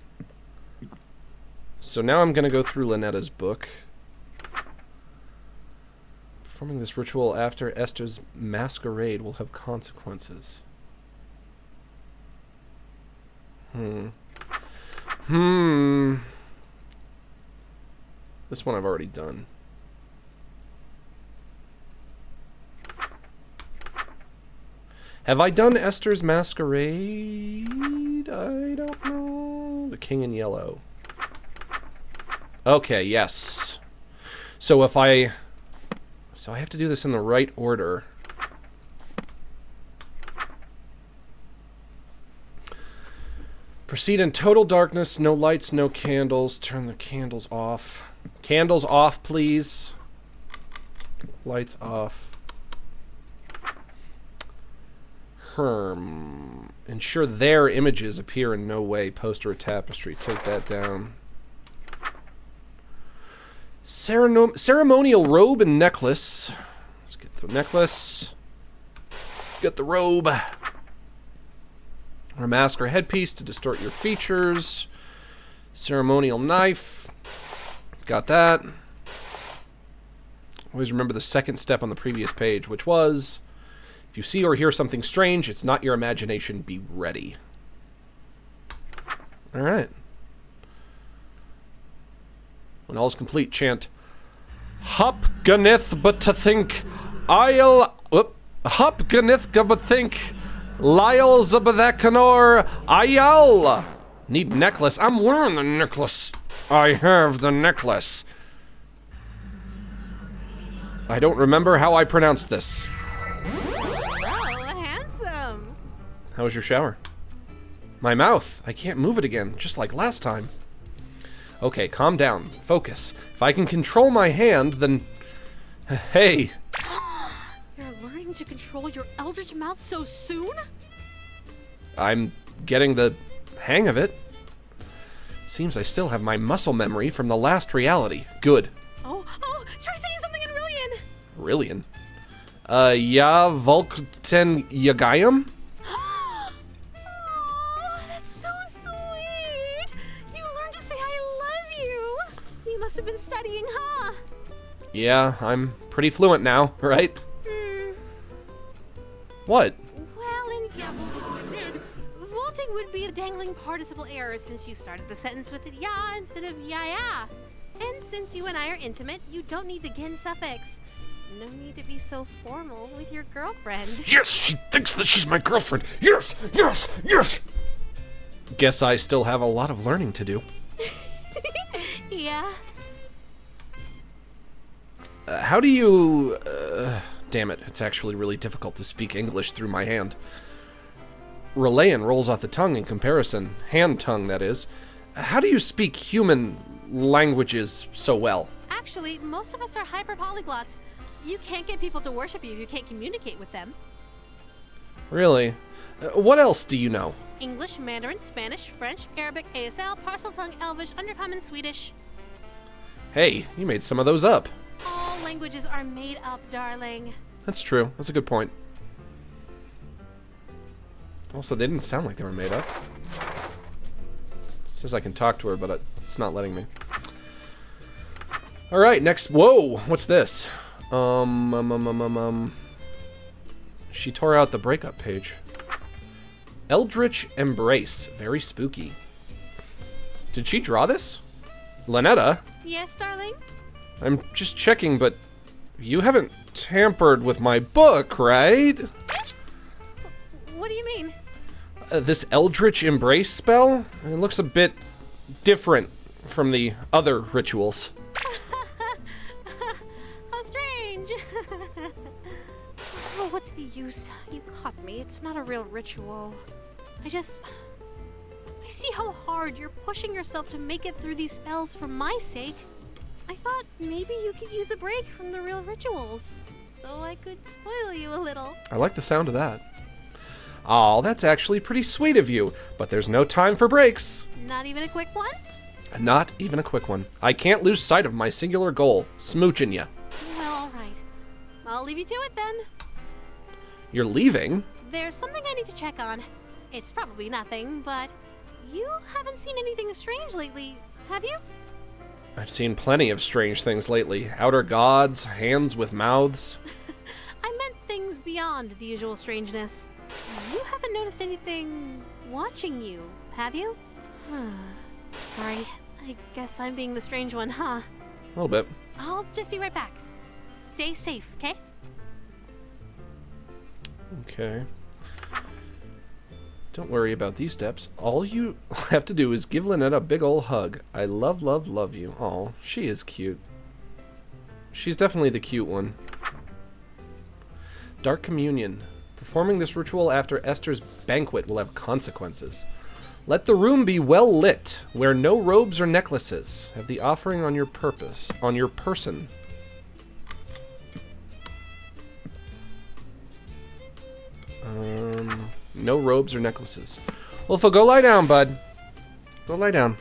So now I'm gonna go through Lynetta's book. Performing this ritual after Esther's masquerade will have consequences. This one I've already done. Have I done Esther's masquerade? I don't know. The King in Yellow. Okay, yes. So I have to do this in the right order. Proceed in total darkness, no lights, no candles. Turn the candles off. Candles off, please. Lights off. Ensure their images appear in no way. Poster or tapestry. Take that down. Ceremonial robe and necklace. Let's get the necklace. Get the robe. Or mask or headpiece to distort your features. Ceremonial knife. Got that. Always remember the second step on the previous page, which was, if you see or hear something strange, it's not your imagination. Be ready. All right. When all is complete, chant, Hop ganith but to think, Hop ganith but think, Lyle Zabathakanor Ayal. Need necklace. I'm wearing the necklace. I have the necklace. I don't remember how I pronounced this. Oh, handsome. How was your shower? My mouth. I can't move it again, just like last time. Okay, calm down. Focus. If I can control my hand, then... Hey. You're learning to control your eldritch mouth so soon? I'm getting the hang of it. Seems I still have my muscle memory from the last reality. Good. Oh, try saying something in Rillian. Rillian? Ya Volkten Yagayam? Oh, that's so sweet. You learned to say I love you. You must have been studying, huh? Yeah, I'm pretty fluent now, right? What? Well, vaulting would be the dangling participle error since you started the sentence with it ya instead of ya. And since you and I are intimate, you don't need the gin suffix. No need to be so formal with your girlfriend. Yes, she thinks that she's my girlfriend. Yes, yes, yes. Guess I still have a lot of learning to do. Yeah. How do you... damn it, it's actually really difficult to speak English through my hand. Relayan rolls off the tongue in comparison. Hand tongue, that is. How do you speak human languages so well? Actually, most of us are hyper-polyglots. You can't get people to worship you if you can't communicate with them. Really? What else do you know? English, Mandarin, Spanish, French, Arabic, ASL, Parcel Tongue, Elvish, Undercommon, Swedish. Hey, you made some of those up. All languages are made up, darling. That's true. That's a good point. Also, they didn't sound like they were made up. It says I can talk to her, but it's not letting me. Alright, next. Whoa! What's this? She tore out the breakup page. Eldritch Embrace. Very spooky. Did she draw this? Lynetta? Yes, darling? I'm just checking, but you haven't tampered with my book, right? What do you mean? This Eldritch Embrace spell? It looks a bit different from the other rituals. How strange. Oh, what's the use? You caught me. It's not a real ritual. I see how hard you're pushing yourself to make it through these spells for my sake. I thought maybe you could use a break from the real rituals, so I could spoil you a little. I like the sound of that. Oh, that's actually pretty sweet of you, but there's no time for breaks. Not even a quick one? Not even a quick one. I can't lose sight of my singular goal, smooching ya. Well, all right. I'll leave you to it then. You're leaving? There's something I need to check on. It's probably nothing, but you haven't seen anything strange lately, have you? I've seen plenty of strange things lately. Outer gods, hands with mouths. I meant things beyond the usual strangeness. You haven't noticed anything watching you, have you? Sorry, I guess I'm being the strange one, huh? A little bit. I'll just be right back. Stay safe, okay? Okay. Don't worry about these steps. All you have to do is give Lynette a big ol' hug. I love, love, love you. Aw, she is cute. She's definitely the cute one. Dark Communion. Performing this ritual after Esther's banquet will have consequences. Let the room be well lit. Wear no robes or necklaces. Have the offering on your person. No robes or necklaces. Wolfo, go lie down, bud. Go lie down.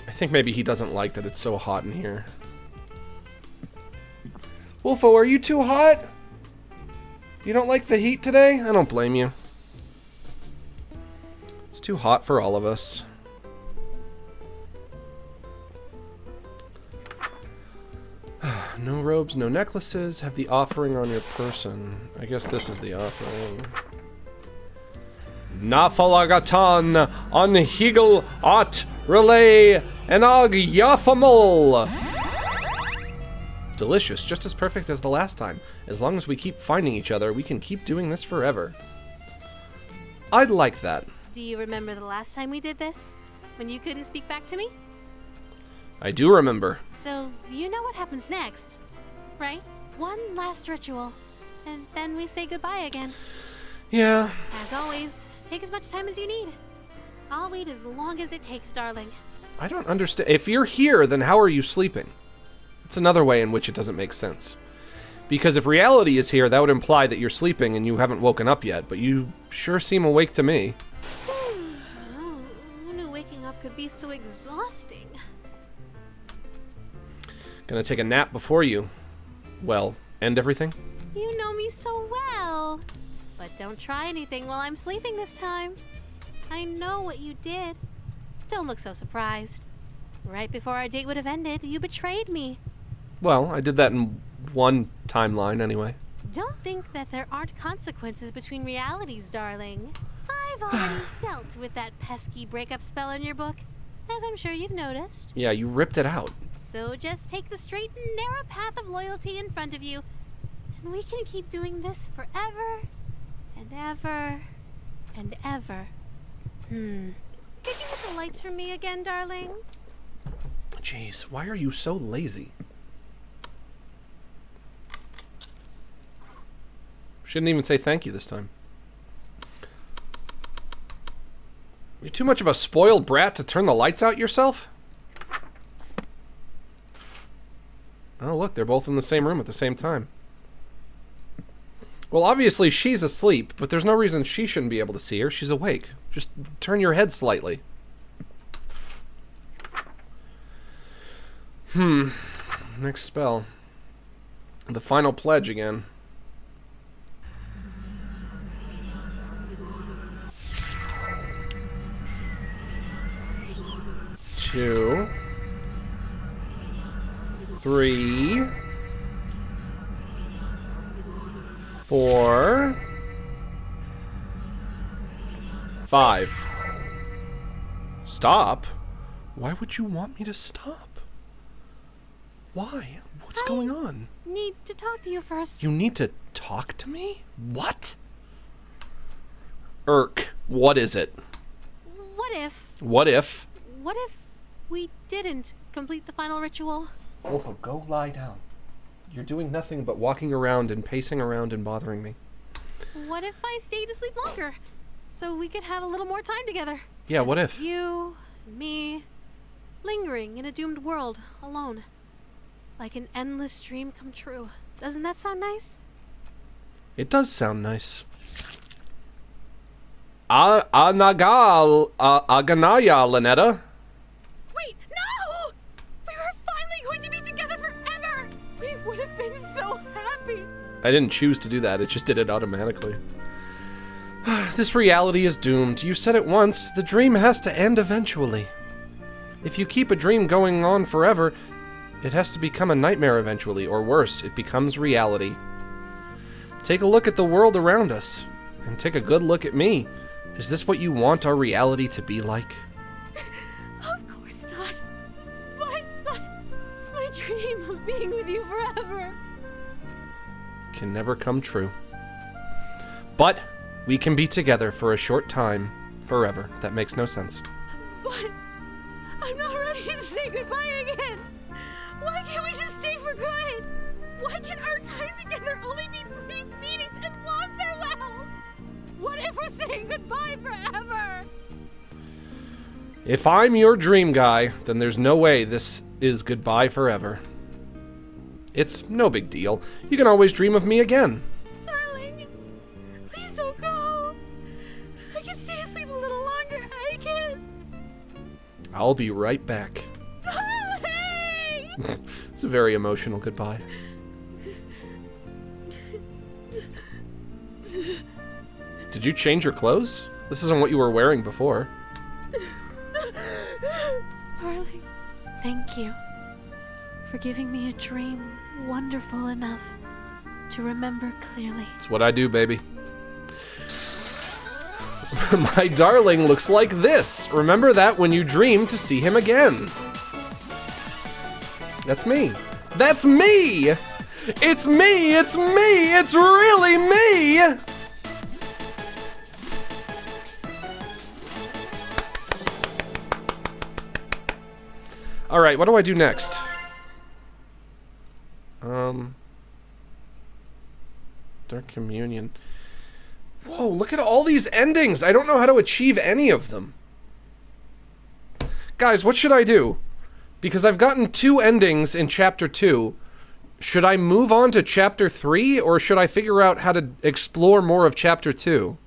I think maybe he doesn't like that it's so hot in here. Wolfo, are you too hot? You don't like the heat today? I don't blame you. It's too hot for all of us. No robes, no necklaces. Have the offering on your person. I guess this is the offering. Nafalagatan on the Hegel Ot Relay and Og Yafamol. Delicious, just as perfect as the last time. As long as we keep finding each other, we can keep doing this forever. I'd like that. Do you remember the last time we did this? When you couldn't speak back to me? I do remember. So, you know what happens next, right? One last ritual, and then we say goodbye again. Yeah. As always, take as much time as you need. I'll wait as long as it takes, darling. I don't understand. If you're here, then how are you sleeping? It's another way in which it doesn't make sense. Because if reality is here, that would imply that you're sleeping and you haven't woken up yet, but you sure seem awake to me. Who knew waking up could be so exhausting? Gonna take a nap before you, well, end everything? You know me so well. But don't try anything while I'm sleeping this time. I know what you did. Don't look so surprised. Right before our date would have ended, you betrayed me. Well, I did that in one timeline anyway. Don't think that there aren't consequences between realities, darling. I've already dealt with that pesky breakup spell in your book, as I'm sure you've noticed. Yeah, you ripped it out. So just take the straight and narrow path of loyalty in front of you, and we can keep doing this forever and ever and ever. Could you get the lights from me again, darling? Jeez, why are you so lazy? Shouldn't even say thank you this time. You're too much of a spoiled brat to turn the lights out yourself? Oh, look, they're both in the same room at the same time. Well, obviously she's asleep, but there's no reason she shouldn't be able to see her. She's awake. Just turn your head slightly. Next spell. The final pledge again. Two. 3, 4, 5. Stop? Why would you want me to stop? Why? What's going on? Need to talk to you first. You need to talk to me? What? What is it? What if we didn't complete the final ritual? Wolfo, go lie down. You're doing nothing but walking around and pacing around and bothering me. What if I stayed to sleep longer? So we could have a little more time together. Yeah, what Just if? You, me, lingering in a doomed world, alone. Like an endless dream come true. Doesn't that sound nice? It does sound nice. Aganaya, Lynetta. Wait, no! We were finally going to be together forever! We would have been so happy! I didn't choose to do that, it just did it automatically. This reality is doomed. You said it once, the dream has to end eventually. If you keep a dream going on forever, it has to become a nightmare eventually, or worse, it becomes reality. Take a look at the world around us, and take a good look at me. Is this what you want our reality to be like? Of course not. But my dream of being with you forever Can never come true. But we can be together for a short time, forever. That makes no sense. But I'm not ready to say goodbye again. Why can't we just stay for good? Why can't our time together only be brief meetings and long farewells? What if we're saying goodbye forever? If I'm your dream guy, then there's no way this is goodbye forever. It's no big deal. You can always dream of me again. Darling, please don't go. I can stay asleep a little longer. I can. I'll be right back. Darling! It's a very emotional goodbye. Did you change your clothes? This isn't what you were wearing before. Darling, thank you for giving me a dream wonderful enough to remember clearly. It's what I do, baby. My darling looks like this. Remember that when you dream to see him again. That's me. That's me! It's me! It's me! It's really me! Alright, what do I do next? Dark Communion. Whoa, look at all these endings! I don't know how to achieve any of them. Guys, what should I do? Because I've gotten 2 endings in Chapter 2. Should I move on to Chapter 3, or should I figure out how to explore more of Chapter 2?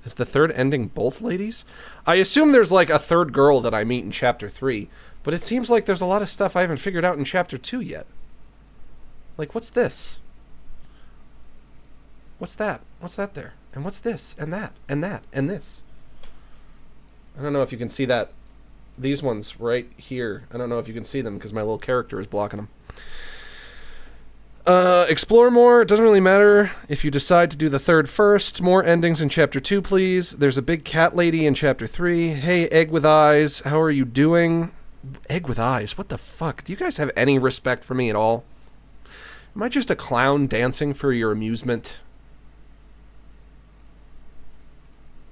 Is the 3rd ending both ladies? I assume there's like a 3rd girl that I meet in Chapter 3, but it seems like there's a lot of stuff I haven't figured out in Chapter 2 yet. Like, what's this? What's that? What's that there? And what's this? And that? And that? And this? I don't know if you can see that. These ones right here. I don't know if you can see them because my little character is blocking them. Explore more. It doesn't really matter if you decide to do the 3rd first. More endings in Chapter 2, please. There's a big cat lady in Chapter 3. Hey, egg with eyes. How are you doing? Egg with eyes? What the fuck? Do you guys have any respect for me at all? Am I just a clown dancing for your amusement?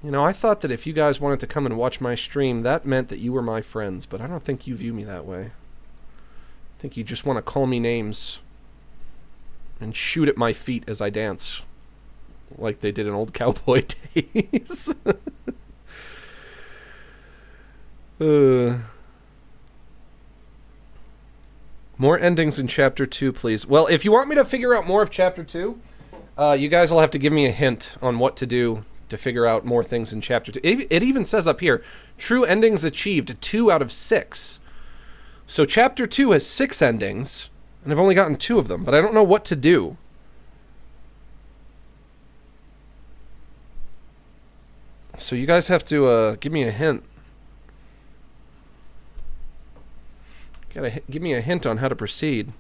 You know, I thought that if you guys wanted to come and watch my stream, that meant that you were my friends, but I don't think you view me that way. I think you just want to call me names and shoot at my feet as I dance, like they did in old cowboy days. More endings in Chapter 2, please. Well, if you want me to figure out more of Chapter 2, you guys will have to give me a hint on what to do to figure out more things in Chapter 2. It even says up here, true endings achieved, 2 out of 6. So Chapter 2 has 6 endings, and I've only gotten 2 of them, but I don't know what to do. So you guys have to give me a hint. Gotta give me a hint on how to proceed. You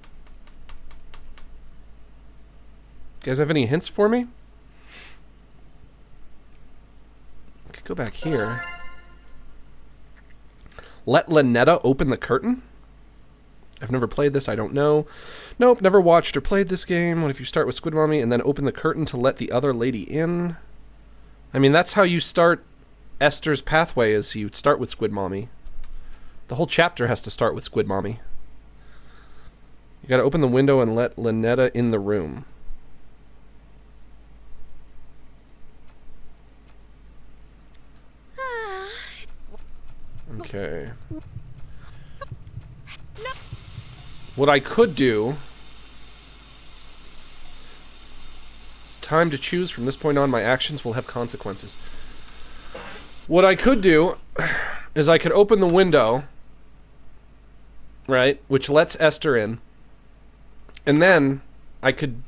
guys have any hints for me? Go back here. Let Lynetta open the curtain? I've never played this, I don't know. Nope, never watched or played this game. What if you start with Squid Mommy and then open the curtain to let the other lady in? I mean, that's how you start Esther's pathway, is you start with Squid Mommy. The whole chapter has to start with Squid Mommy. You gotta open the window and let Lynetta in the room. Okay. What I could do... It's time to choose. From this point on, my actions will have consequences. What I could do is I could open the window, right, which lets Esther in, and then I could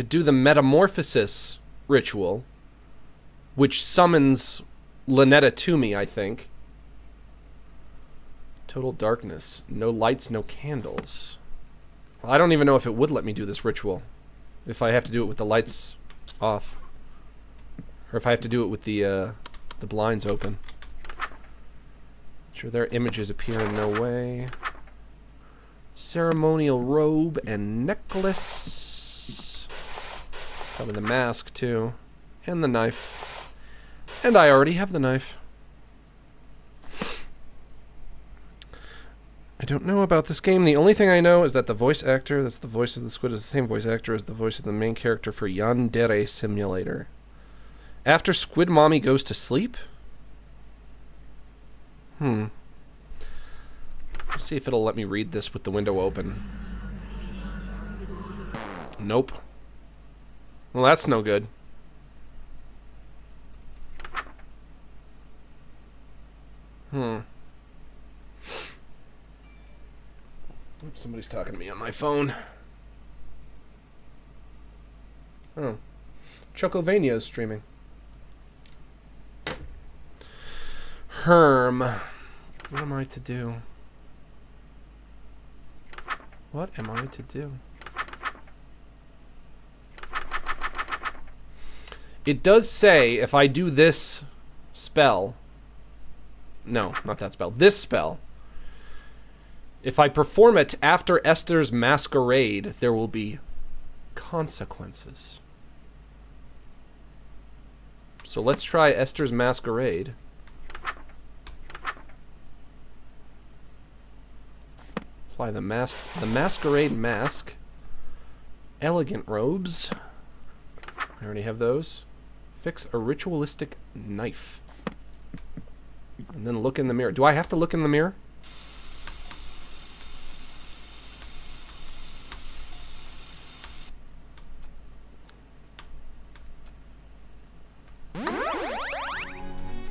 do the metamorphosis ritual, which summons Lynetta to me, I think. Total darkness. No lights, no candles. Well, I don't even know if it would let me do this ritual. If I have to do it with the lights off. Or if I have to do it with the blinds open. Sure, their images appear in no way. Ceremonial robe and necklace. Probably the mask, too. And the knife. And I already have the knife. I don't know about this game. The only thing I know is that the voice actor that's the voice of the squid is the same voice actor as the voice of the main character for Yandere Simulator. After Squid Mommy goes to sleep? Let's see if it'll let me read this with the window open. Nope. Well, that's no good. Oops, somebody's talking to me on my phone. Oh. Chocovania is streaming. What am I to do? What am I to do? It does say if I do this spell... No, not that spell. This spell. If I perform it after Esther's masquerade, there will be consequences. So let's try Esther's masquerade. Apply the masquerade mask. Elegant robes. I already have those. Fix a ritualistic knife. And then look in the mirror. Do I have to look in the mirror?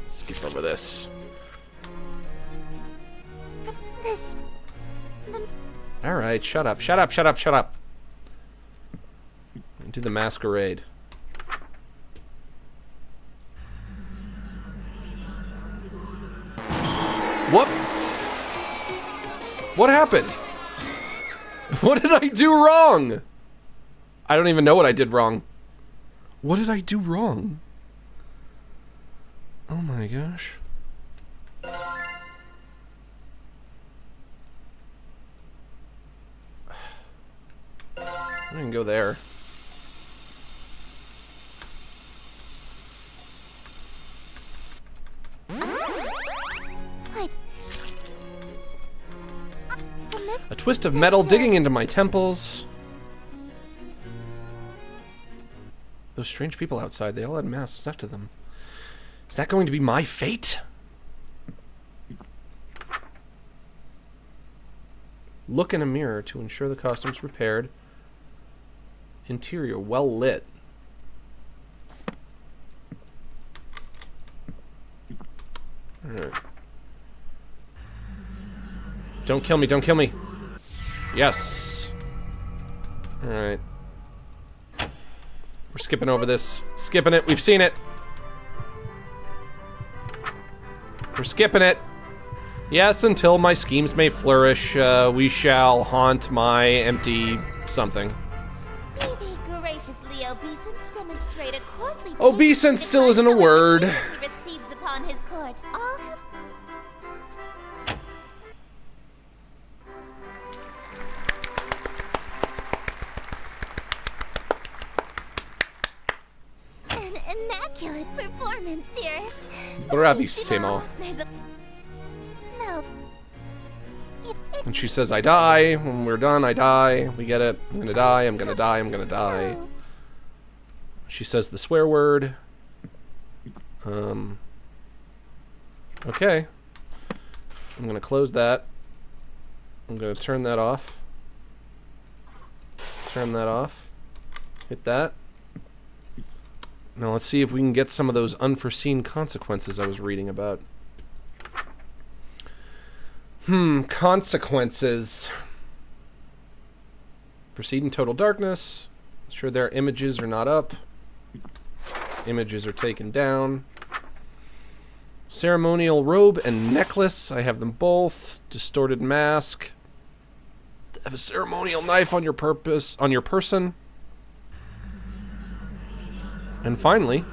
Skip over this. Alright, shut up, shut up, shut up, shut up. Do the masquerade. What? What happened? What did I do wrong? I don't even know what I did wrong. What did I do wrong? Oh my gosh. I can go there. A twist of metal digging into my temples. Those strange people outside, they all had masks stuck to them. Is that going to be my fate? Look in a mirror to ensure the costume's repaired. Interior well lit. Alright. Don't kill me, don't kill me. Yes. Alright. We're skipping over this. Skipping it, we've seen it. We're skipping it. Yes, until my schemes may flourish, we shall haunt my empty something. Maybe graciously obeisance demonstrate a courtly Obeisance still isn't a word. he receives upon his court. All an immaculate performance, dearest. Bravissimo. There's a no. And she says, I die. When we're done, I die. We get it. I'm gonna die, I'm gonna die, I'm gonna die. She says the swear word. Okay. I'm gonna close that. I'm gonna turn that off. Turn that off. Hit that. Now let's see if we can get some of those unforeseen consequences I was reading about. Consequences. Proceed in total darkness. Ensure their images are not up. Images are taken down. Ceremonial robe and necklace. I have them both. Distorted mask. Have a ceremonial knife on your person. And finally,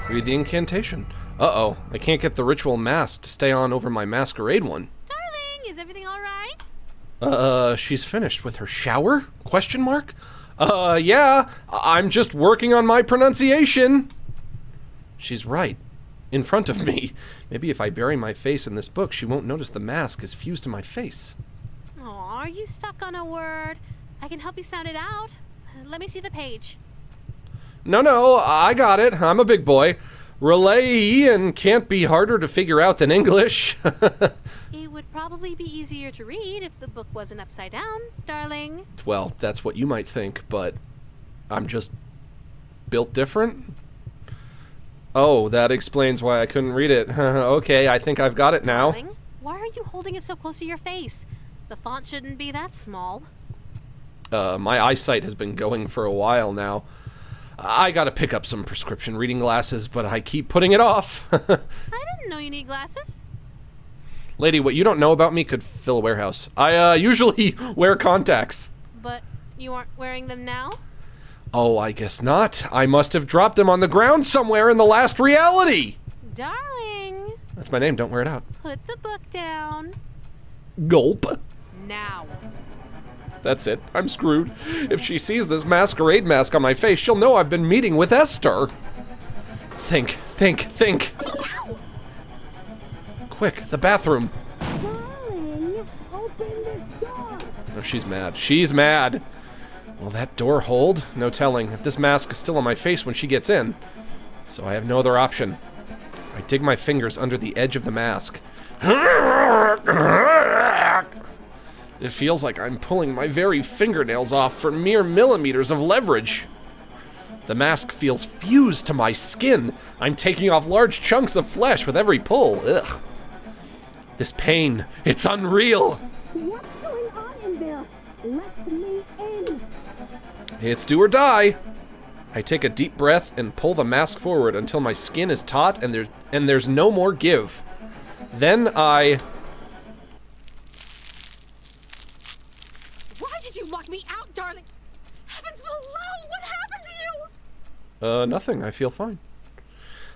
read the incantation. Uh-oh, I can't get the ritual mask to stay on over my masquerade one. Darling, is everything all right? She's finished with her shower? Question mark? Yeah, I'm just working on my pronunciation. She's right. in front of me. Maybe if I bury my face in this book, she won't notice the mask is fused to my face. Aw, are you stuck on a word? I can help you sound it out. Let me see the page. No, I got it. I'm a big boy. Relay and can't be harder to figure out than English. It would probably be easier to read if the book wasn't upside down, darling. Well, that's what you might think, but I'm just built different? Oh, that explains why I couldn't read it. Okay, I think I've got it now. Darling, why are you holding it so close to your face? The font shouldn't be that small. My eyesight has been going for a while now. I gotta pick up some prescription reading glasses, but I keep putting it off. I didn't know you need glasses. Lady, what you don't know about me could fill a warehouse. I usually wear contacts. But you aren't wearing them now? Oh, I guess not. I must have dropped them on the ground somewhere in the last reality. Darling. That's my name, don't wear it out. Put the book down. Gulp. Now. That's it. I'm screwed. If she sees this masquerade mask on my face, she'll know I've been meeting with Esther. Think. Quick, the bathroom. Darling, open this door. Oh, she's mad. She's mad. Will that door hold? No telling. If this mask is still on my face when she gets in. So I have no other option. I dig my fingers under the edge of the mask. It feels like I'm pulling my very fingernails off for mere millimeters of leverage. The mask feels fused to my skin. I'm taking off large chunks of flesh with every pull. Ugh. This pain, it's unreal. What's going on in there? Let me in. It's do or die. I take a deep breath and pull the mask forward until my skin is taut and there's no more give. Then I... Why did you lock me out, darling? Heavens below, what happened to you? Nothing. I feel fine.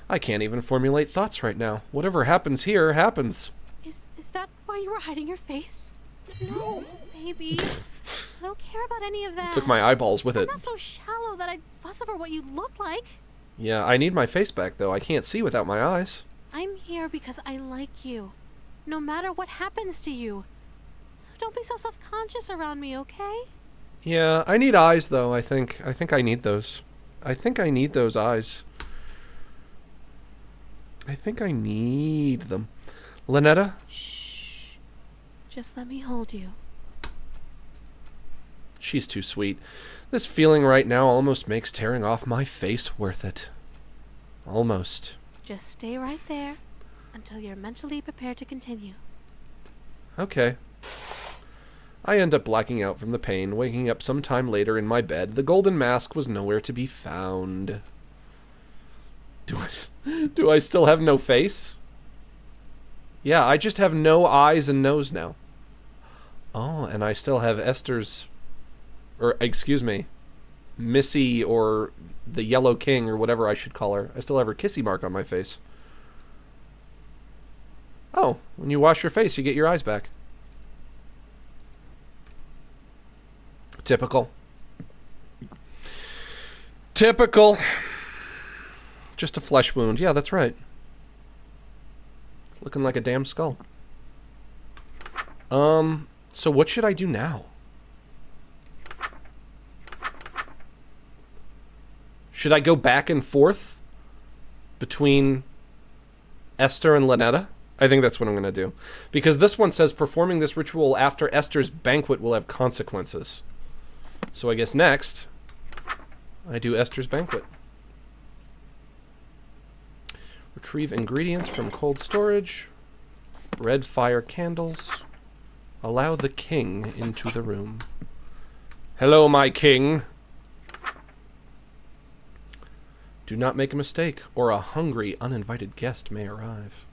I can't even formulate thoughts right now. Whatever happens here, happens. Is that why you were hiding your face? No, baby. I don't care about any of that. Took my eyeballs with I'm it. not so shallow that I'd fuss over what you look like. Yeah, I need my face back, though. I can't see without my eyes. I'm here because I like you, no matter what happens to you. So don't be so self-conscious around me, okay? Yeah, I need eyes, though, I think. I think I need those. I think I need those eyes. I think I need them. Lynetta? Shh. Just let me hold you. She's too sweet. This feeling right now almost makes tearing off my face worth it. Almost. Just stay right there until you're mentally prepared to continue. Okay. I end up blacking out from the pain, waking up sometime later in my bed. The golden mask was nowhere to be found. Do I still have no face? Yeah, I just have no eyes and nose now. Oh, and I still have Esther's... Or, excuse me, Missy or the Yellow King or whatever I should call her. I still have her kissy mark on my face. Oh, when you wash your face, you get your eyes back. Typical. Typical. Just a flesh wound. Yeah, that's right. Looking like a damn skull. So what should I do now? Should I go back and forth between Esther and Lynetta? I think that's what I'm going to do. Because this one says performing this ritual after Esther's banquet will have consequences. So I guess next, I do Esther's banquet. Retrieve ingredients from cold storage. Red fire candles. Allow the king into the room. Hello, my king. Do not make a mistake, or a hungry, uninvited guest may arrive.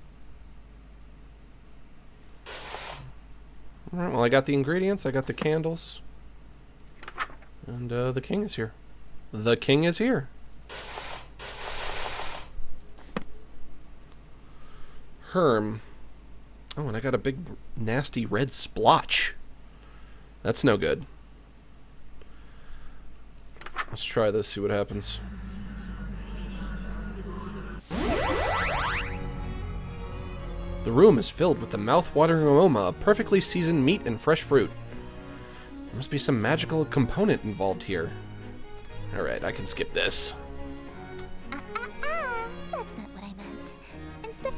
Alright, well, I got the ingredients, I got the candles. And, the king is here. The king is here. Herm. Oh, and I got a big, nasty red splotch. That's no good. Let's try this, see what happens. The room is filled with the mouth-watering aroma of perfectly seasoned meat and fresh fruit. There must be some magical component involved here. Alright, I can skip this. That's not what I meant. Instead...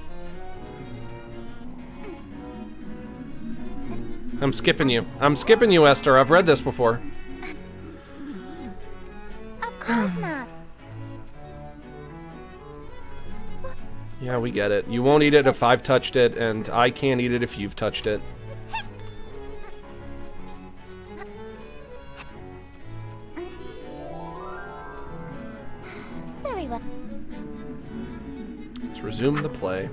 I'm skipping you. I'm skipping you, Esther. I've read this before. Of course not. Yeah, we get it. You won't eat it if I've touched it, and I can't eat it if you've touched it. Very well. Let's resume the play.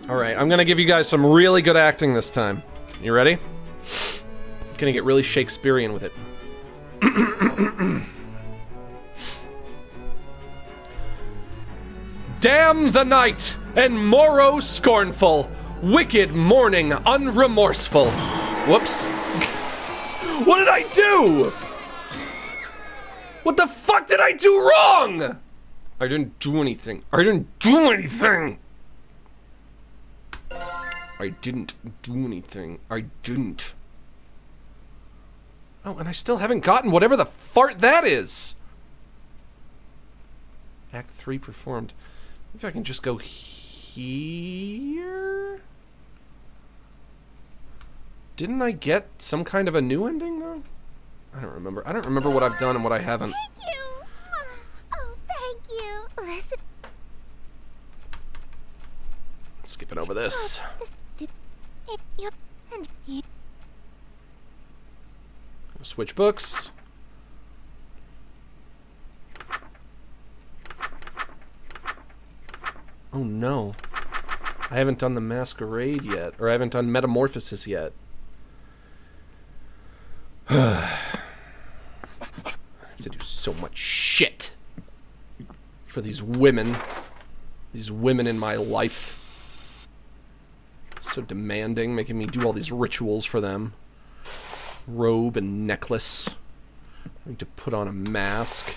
Alright, I'm gonna give you guys some really good acting this time. You ready? I'm gonna get really Shakespearean with it. Damn the night, and morrow scornful, wicked morning unremorseful. Whoops. What did I do? What the fuck did I do wrong? I didn't do anything. I didn't do anything. I didn't do anything. I didn't. Oh, and I still haven't gotten whatever the fart that is. Act 3 performed. If I can just go here? Didn't I get some kind of a new ending, though? I don't remember. I don't remember what I've done and what I haven't. Thank you. Oh, thank you. Listen. Skipping over this. Switch books. Oh no. I haven't done the Masquerade yet, or I haven't done Metamorphosis yet. I have to do so much shit for these women in my life. So demanding, making me do all these rituals for them. Robe and necklace. I need to put on a mask.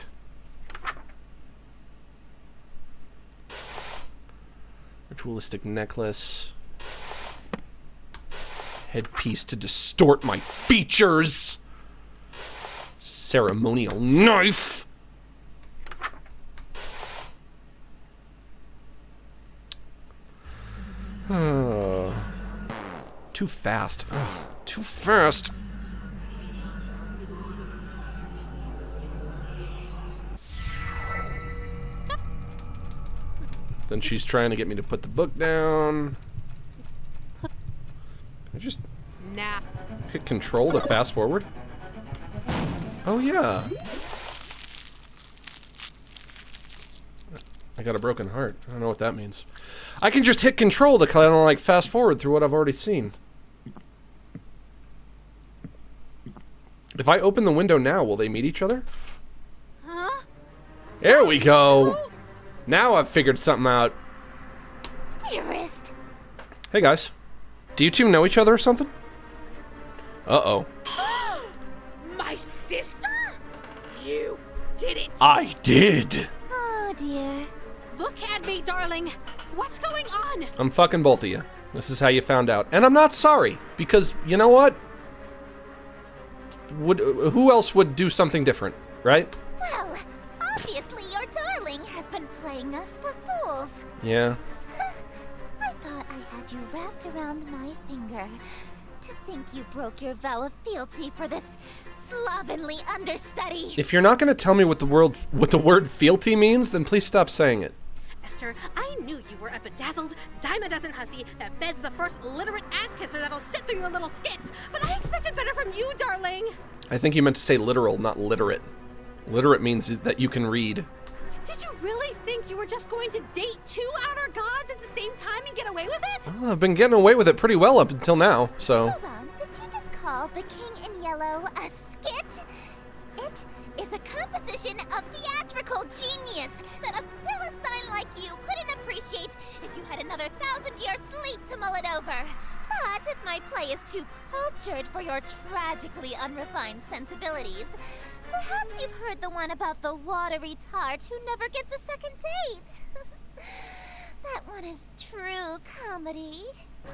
Ritualistic necklace. Headpiece to distort my features. Ceremonial knife. Too fast. Too fast. Then she's trying to get me to put the book down. I just hit control to fast forward. Oh yeah. I got a broken heart. I don't know what that means. I can just hit control to kind of like fast forward through what I've already seen. If I open the window now, will they meet each other? Huh? There we go. Now I've figured something out. Dearest. Hey guys. Do you two know each other or something? Uh-oh. My sister? You did it. I did. Oh dear. Look at me, darling. What's going on? I'm fucking both of you. This is how you found out. And I'm not sorry, because you know what? Who else would do something different, right? Well, obviously your darling has been playing us for fools. Yeah. I thought I had you wrapped around my finger. To think you broke your vow of fealty for this slovenly understudy. If you're not going to tell me what the word fealty means, then please stop saying it. Esther, I knew you were a bedazzled, dime-a-dozen hussy that beds the first literate ass-kisser that'll sit through your little skits, but I expected better from you, darling. I think you meant to say literal, not literate. Literate means that you can read. Did you really think you were just going to date two outer gods at the same time and get away with it? Well, I've been getting away with it pretty well up until now, so... Hold on, did you just call the King in Yellow a skit? It is a composition of theatrical genius that a Philistine like you couldn't appreciate if you had another 1,000-year sleep to mull it over. But if my play is too cultured for your tragically unrefined sensibilities, perhaps you've heard the one about the watery tart who never gets a second date. That one is true comedy.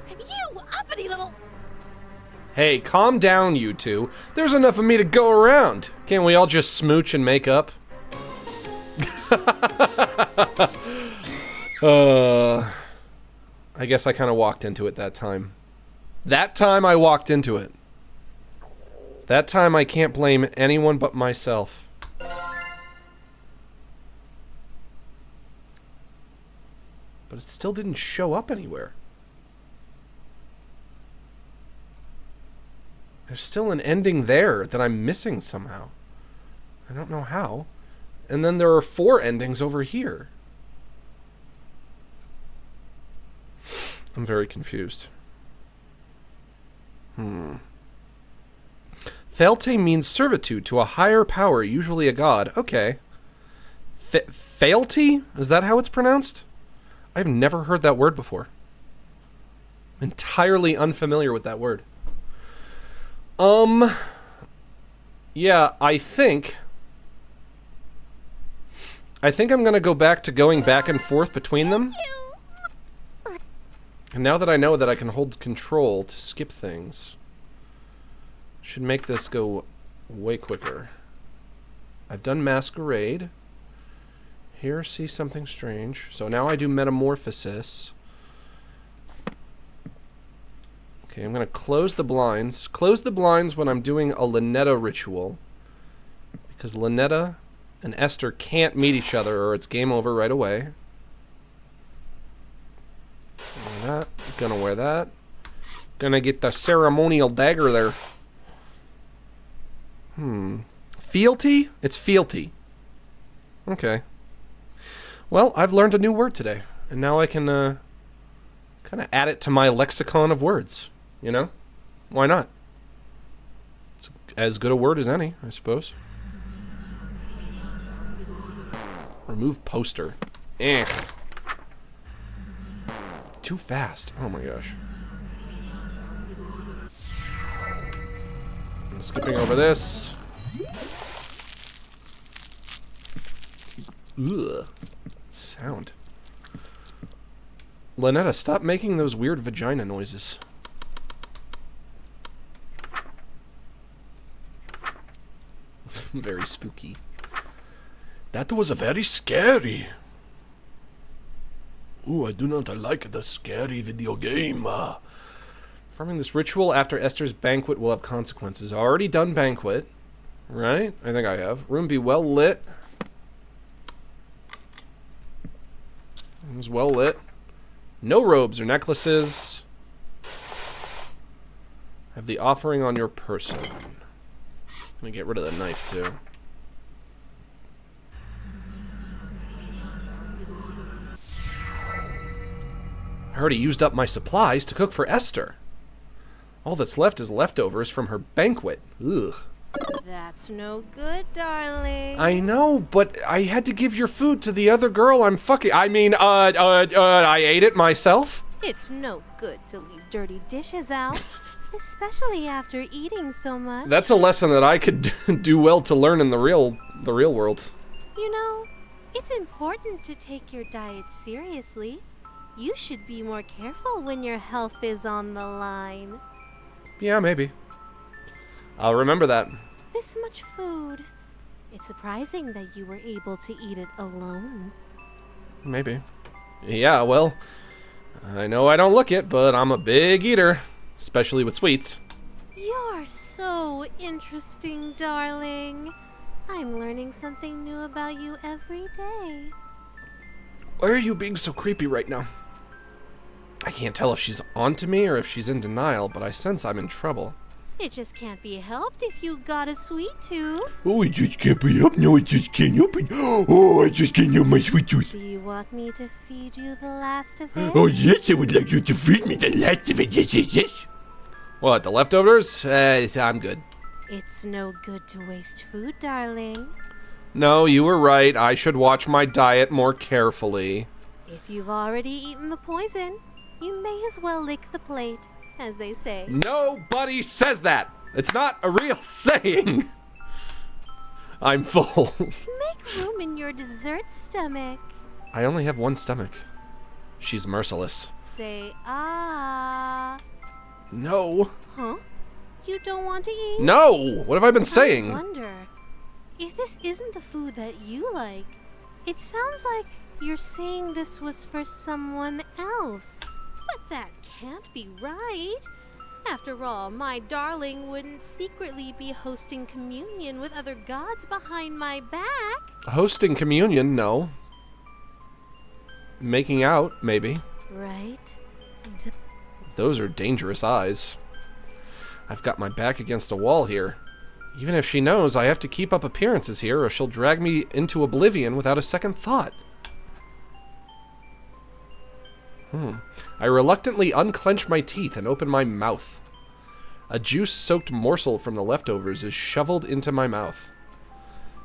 You uppity little... Hey, calm down, you two. There's enough of me to go around. Can't we all just smooch and make up? I guess I kind of walked into it that time. That time I walked into it. That time I can't blame anyone but myself. But it still didn't show up anywhere. There's still an ending there that I'm missing somehow. I don't know how. And then there are 4 endings over here. I'm very confused. Fealty means servitude to a higher power, usually a god. Okay. Fealty? Is that how it's pronounced? I've never heard that word before. I'm entirely unfamiliar with that word. Yeah, I think I'm gonna go back to going back and forth between them. And now that I know that I can hold control to skip things, should make this go way quicker. I've done Masquerade. Here, see something strange. So now I do Metamorphosis. Okay, I'm gonna close the blinds. Close the blinds when I'm doing a Lynetta ritual. Because Lynetta and Esther can't meet each other or it's game over right away. Wear that. Gonna wear that. Gonna get the ceremonial dagger there. Fealty? It's fealty. Okay. Well, I've learned a new word today. And now I can, kind of add it to my lexicon of words. You know? Why not? It's as good a word as any, I suppose. Remove poster. Eh. Too fast. Oh my gosh. I'm skipping over this. Ugh. Sound. Lynetta, stop making those weird vagina noises. Very spooky. That was very scary. Ooh, I do not like the scary video game. Performing this ritual after Esther's banquet will have consequences. Already done banquet. Right? I think I have. Room be well lit. It was well lit. No robes or necklaces. Have the offering on your person. I'm gonna get rid of the knife too. I already used up my supplies to cook for Esther. All that's left is leftovers from her banquet. Ugh. That's no good, darling. I know, but I had to give your food to the other girl I'm fucking. I mean, I ate it myself. It's no good to leave dirty dishes out, especially after eating so much. That's a lesson that I could do well to learn in the real world. You know, it's important to take your diet seriously. You should be more careful when your health is on the line. Yeah, maybe. I'll remember that. This much food. It's surprising that you were able to eat it alone. Maybe. Yeah, well, I know I don't look it, but I'm a big eater, especially with sweets. You're so interesting, darling. I'm learning something new about you every day. Why are you being so creepy right now? I can't tell if she's onto me or if she's in denial, but I sense I'm in trouble. It just can't be helped if you got a sweet tooth. Oh, it just can't be helped. No, it just can't help it. Oh, I just can't help my sweet tooth. Do you want me to feed you the last of it? Oh, yes, I would like you to feed me the last of it. Yes, yes, yes. What, the leftovers? I'm good. It's no good to waste food, darling. No, you were right. I should watch my diet more carefully. If you've already eaten the poison, you may as well lick the plate, as they say. Nobody says that! It's not a real saying! I'm full. Make room in your dessert stomach. I only have one stomach. She's merciless. Say ah. No. Huh? You don't want to eat? No! What have I been I saying? wonder if this isn't the food that you like. It sounds like you're saying this was for someone else. But that can't be right. After all, my darling wouldn't secretly be hosting communion with other gods behind my back. Hosting communion, no. Making out, maybe. Right? Those are dangerous eyes. I've got my back against a wall here. Even if she knows, I have to keep up appearances here, or she'll drag me into oblivion without a second thought. I reluctantly unclench my teeth and open my mouth. A juice-soaked morsel from the leftovers is shoveled into my mouth.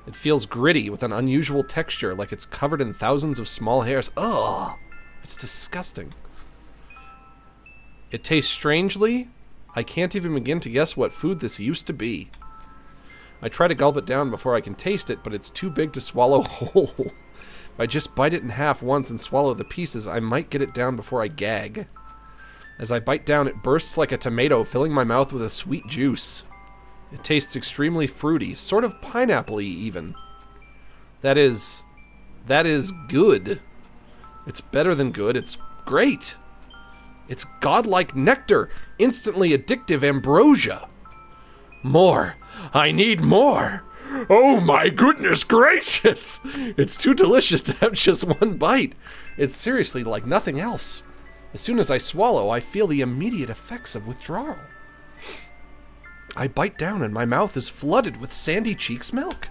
It feels gritty with an unusual texture, like it's covered in thousands of small hairs. Ugh! It's disgusting. It tastes strangely. I can't even begin to guess what food this used to be. I try to gulp it down before I can taste it, but it's too big to swallow whole. If I just bite it in half once and swallow the pieces, I might get it down before I gag. As I bite down, it bursts like a tomato, filling my mouth with a sweet juice. It tastes extremely fruity, sort of pineapple-y even. That is good. It's better than good, it's great. It's godlike nectar, instantly addictive ambrosia. More. I need more. Oh my goodness gracious! It's too delicious to have just one bite. It's seriously like nothing else. As soon as I swallow, I feel the immediate effects of withdrawal. I bite down and my mouth is flooded with Sandy Cheeks milk.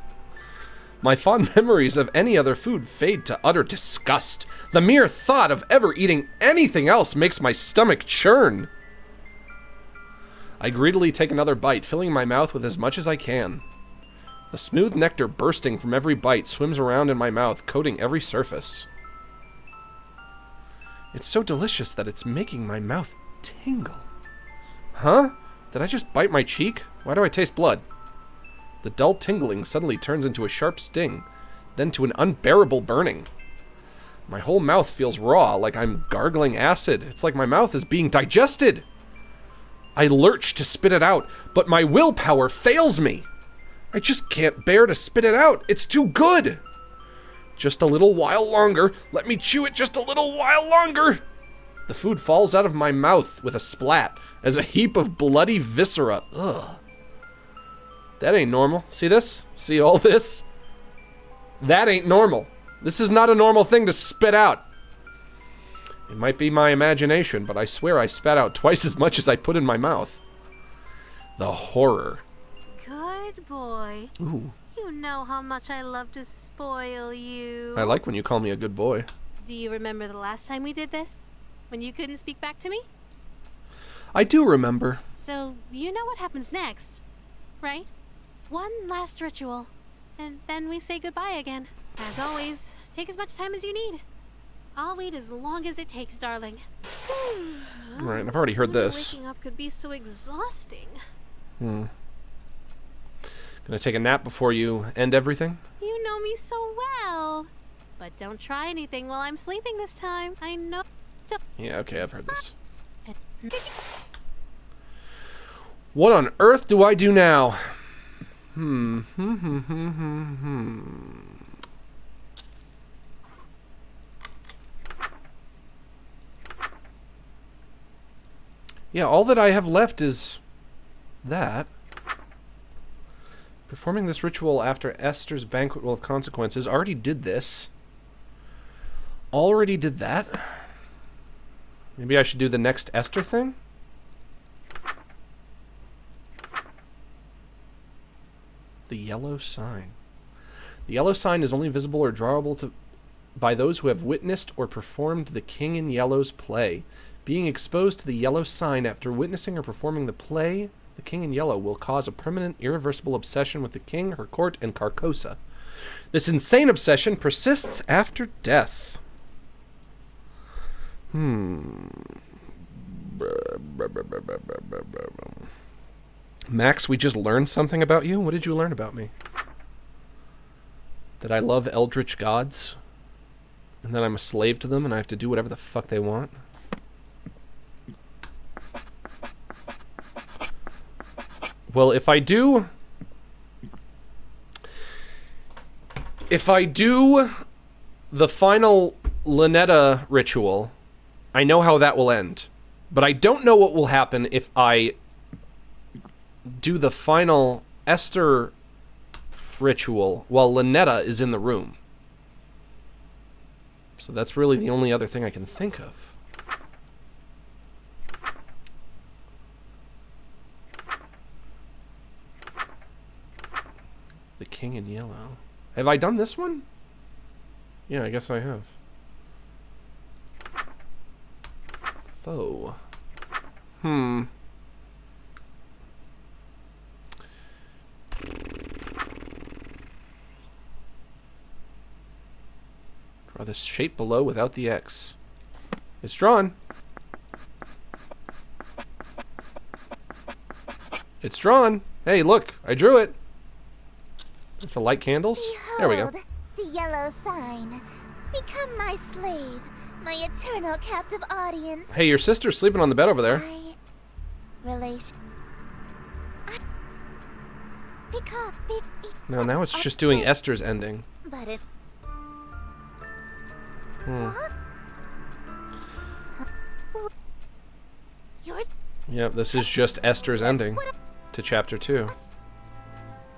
My fond memories of any other food fade to utter disgust. The mere thought of ever eating anything else makes my stomach churn. I greedily take another bite, filling my mouth with as much as I can. The smooth nectar bursting from every bite swims around in my mouth, coating every surface. It's so delicious that it's making my mouth tingle. Huh? Did I just bite my cheek? Why do I taste blood? The dull tingling suddenly turns into a sharp sting, then to an unbearable burning. My whole mouth feels raw, like I'm gargling acid. It's like my mouth is being digested. I lurch to spit it out, but my willpower fails me. I just can't bear to spit it out. It's too good. Just a little while longer. Let me chew it just a little while longer. The food falls out of my mouth with a splat as a heap of bloody viscera. Ugh. That ain't normal. See this? See all this? That ain't normal. This is not a normal thing to spit out. It might be my imagination, but I swear I spat out twice as much as I put in my mouth. The horror. Good boy. Ooh. You know how much I love to spoil you. I like when you call me a good boy. Do you remember the last time we did this? When you couldn't speak back to me? I do remember. So, you know what happens next, right? One last ritual, and then we say goodbye again. As always, take as much time as you need. I'll wait as long as it takes, darling. Alright, I've already heard this. Waking up could be so exhausting. Gonna take a nap before you end everything? You know me so well. But don't try anything while I'm sleeping this time. I know. Yeah, okay, I've heard this. What on earth do I do now? Yeah, all that I have left is that. Performing this ritual after Esther's banquet will have consequences. Already did this. Already did that. Maybe I should do the next Esther thing? The yellow sign. The yellow sign is only visible or drawable by those who have witnessed or performed the King in Yellow's play. Being exposed to the yellow sign after witnessing or performing the play, The King in Yellow, will cause a permanent, irreversible obsession with the king, her court, and Carcosa. This insane obsession persists after death. Max, we just learned something about you? What did you learn about me? That I love eldritch gods? And then I'm a slave to them and I have to do whatever the fuck they want. Well, if I do the final Lynetta ritual, I know how that will end. But I don't know what will happen if I do the final Esther ritual while Lynetta is in the room. So that's really the only other thing I can think of. The king in yellow. Have I done this one? Yeah, I guess I have. Foe. Draw the shape below without the X. It's drawn. It's drawn. Hey, look, I drew it. Have to light candles. Behold, There we go. the yellow sign. Become my slave, my eternal captive audience. Hey, your sister's sleeping on the bed over there. No, now it's just doing Esther's ending. But it. Yours. Yep, this is just Esther's ending to chapter 2.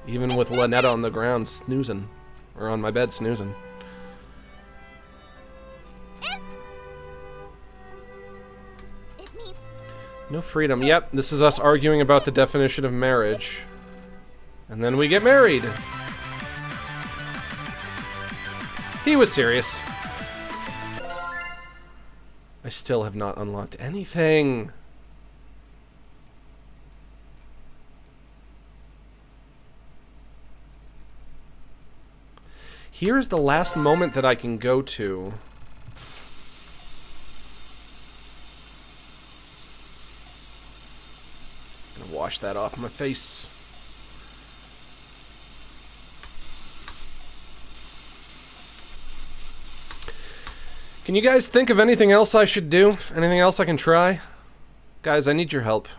Even with Lynetta on the ground snoozing. Or on my bed snoozing. No freedom. Yep, this is us arguing about the definition of marriage. And then we get married. He was serious. I still have not unlocked anything. Here's the last moment that I can go to. I'm gonna wash that off my face. Can you guys think of anything else I should do? Anything else I can try? Guys, I need your help.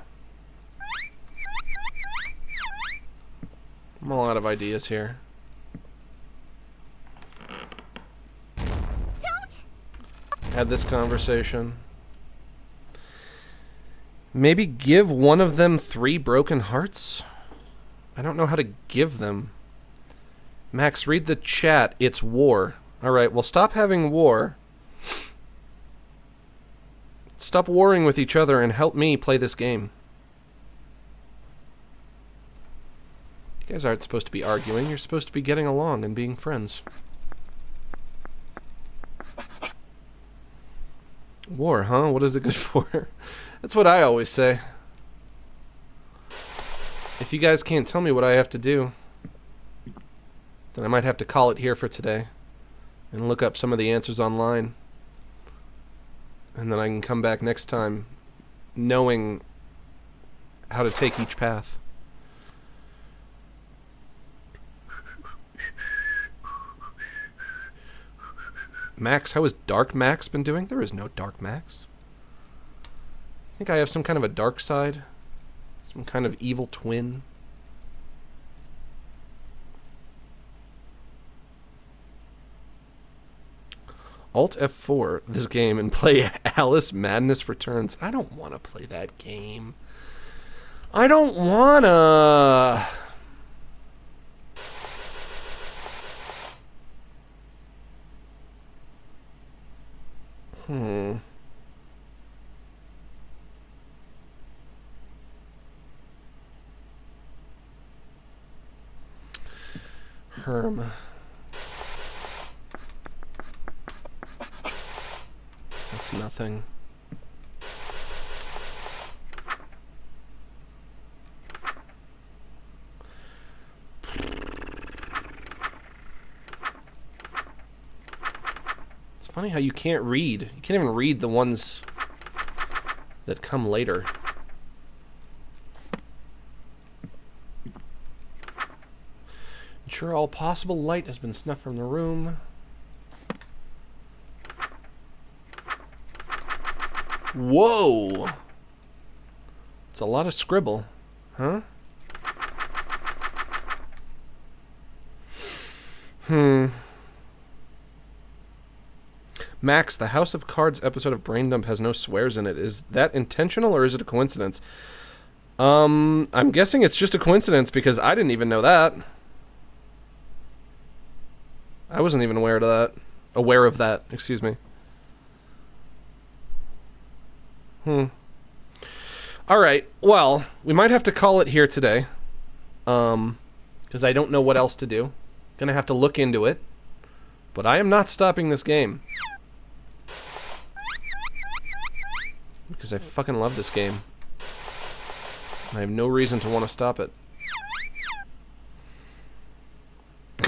I'm all out of ideas here. Had this conversation. Maybe give one of them 3 broken hearts? I don't know how to give them. Max, read the chat. It's war. Alright, well, stop having war. Stop warring with each other and help me play this game. You guys aren't supposed to be arguing. You're supposed to be getting along and being friends. War, huh? What is it good for? That's what I always say. If you guys can't tell me what I have to do, then I might have to call it here for today and look up some of the answers online. And then I can come back next time knowing how to take each path. Max, how has Dark Max been doing? There is no Dark Max. I think I have some kind of a dark side. Some kind of evil twin. Alt F4 this game and play Alice Madness Returns. I don't want to play that game. I don't wanna. Herm. That's nothing. It's funny how you can't read. You can't even read the ones that come later. Ensure all possible light has been snuffed from the room. Whoa. It's a lot of scribble. Huh? Max, the House of Cards episode of Brain Dump has no swears in it. Is that intentional or is it a coincidence? I'm guessing it's just a coincidence because I didn't even know that. I wasn't even aware of that. Aware of that, excuse me. Alright, well, we might have to call it here today. Because I don't know what else to do. Gonna have to look into it. But I am not stopping this game. Because I fucking love this game. I have no reason to want to stop it.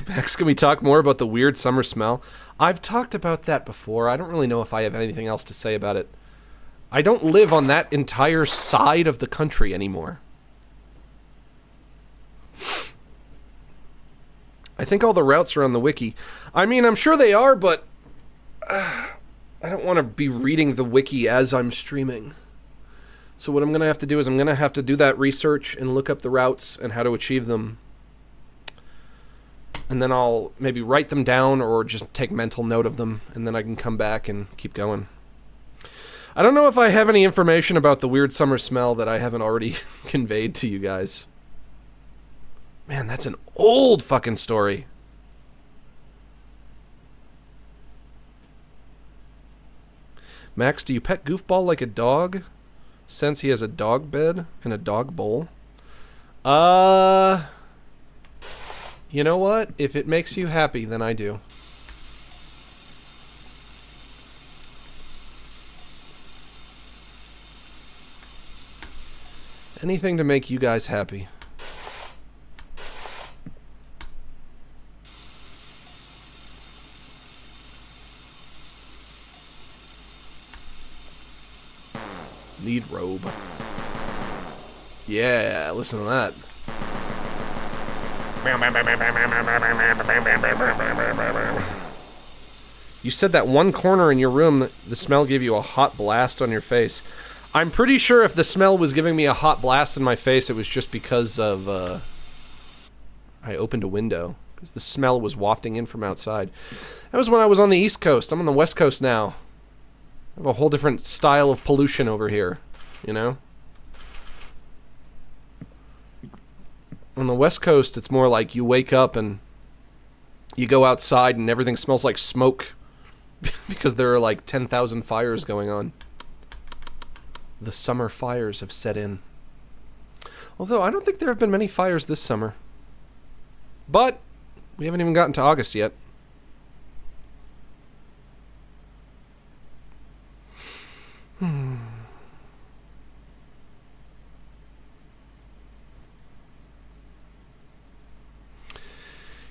Max, can we talk more about the weird summer smell? I've talked about that before. I don't really know if I have anything else to say about it. I don't live on that entire side of the country anymore. I think all the routes are on the wiki. I mean, I'm sure they are, but I don't want to be reading the wiki as I'm streaming. So what I'm going to have to do is I'm going to have to do that research and look up the routes and how to achieve them. And then I'll maybe write them down or just take mental note of them, and then I can come back and keep going. I don't know if I have any information about the weird summer smell that I haven't already conveyed to you guys. Man, that's an old fucking story. Max, do you pet Goofball like a dog? Since he has a dog bed and a dog bowl? You know what? If it makes you happy, then I do. Anything to make you guys happy. Lead robe. Yeah, listen to that. You said that one corner in your room, the smell gave you a hot blast on your face. I'm pretty sure if the smell was giving me a hot blast in my face, it was just because of, I opened a window. Because the smell was wafting in from outside. That was when I was on the East Coast. I'm on the West Coast now. I have a whole different style of pollution over here, you know? On the West Coast, it's more like you wake up and you go outside and everything smells like smoke because there are like 10,000 fires going on. The summer fires have set in. Although, I don't think there have been many fires this summer. But, we haven't even gotten to August yet.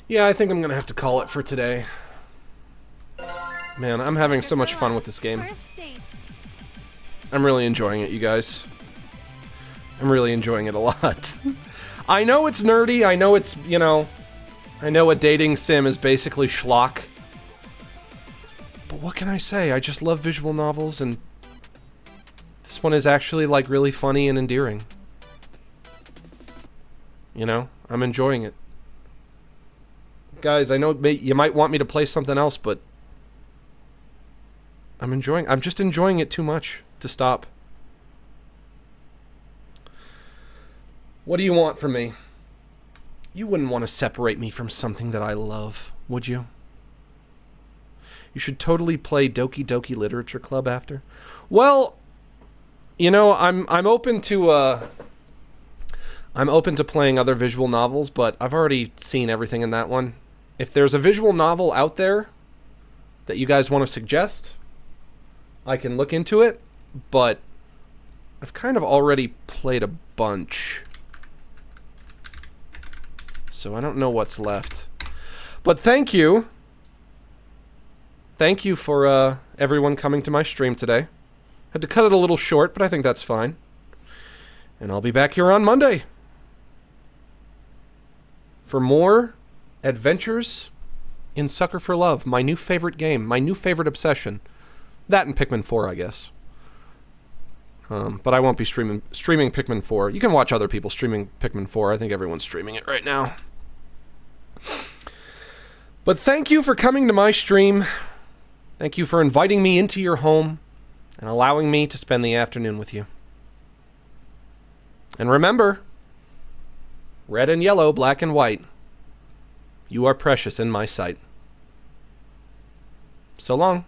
Yeah, I think I'm gonna have to call it for today. Man, I'm having so much fun with this game. I'm really enjoying it, you guys. I'm really enjoying it a lot. I know it's nerdy, I know it's, you know, I know a dating sim is basically schlock. But what can I say? I just love visual novels, and this one is actually, like, really funny and endearing. You know? I'm enjoying it. Guys, I know you might want me to play something else, but I'm just enjoying it too much to stop. What do you want from me? You wouldn't want to separate me from something that I love, would you? You should totally play Doki Doki Literature Club after. Well, you know, I'm open to playing other visual novels, but I've already seen everything in that one. If there's a visual novel out there that you guys want to suggest, I can look into it, but I've kind of already played a bunch. So I don't know what's left. But thank you. Thank you for everyone coming to my stream today. Had to cut it a little short, but I think that's fine. And I'll be back here on Monday for more adventures in Sucker for Love, my new favorite game, my new favorite obsession. That and Pikmin 4, I guess. But I won't be streaming Pikmin 4. You can watch other people streaming Pikmin 4. I think everyone's streaming it right now. But thank you for coming to my stream. Thank you for inviting me into your home and allowing me to spend the afternoon with you. And remember, red and yellow, black and white, you are precious in my sight. So long.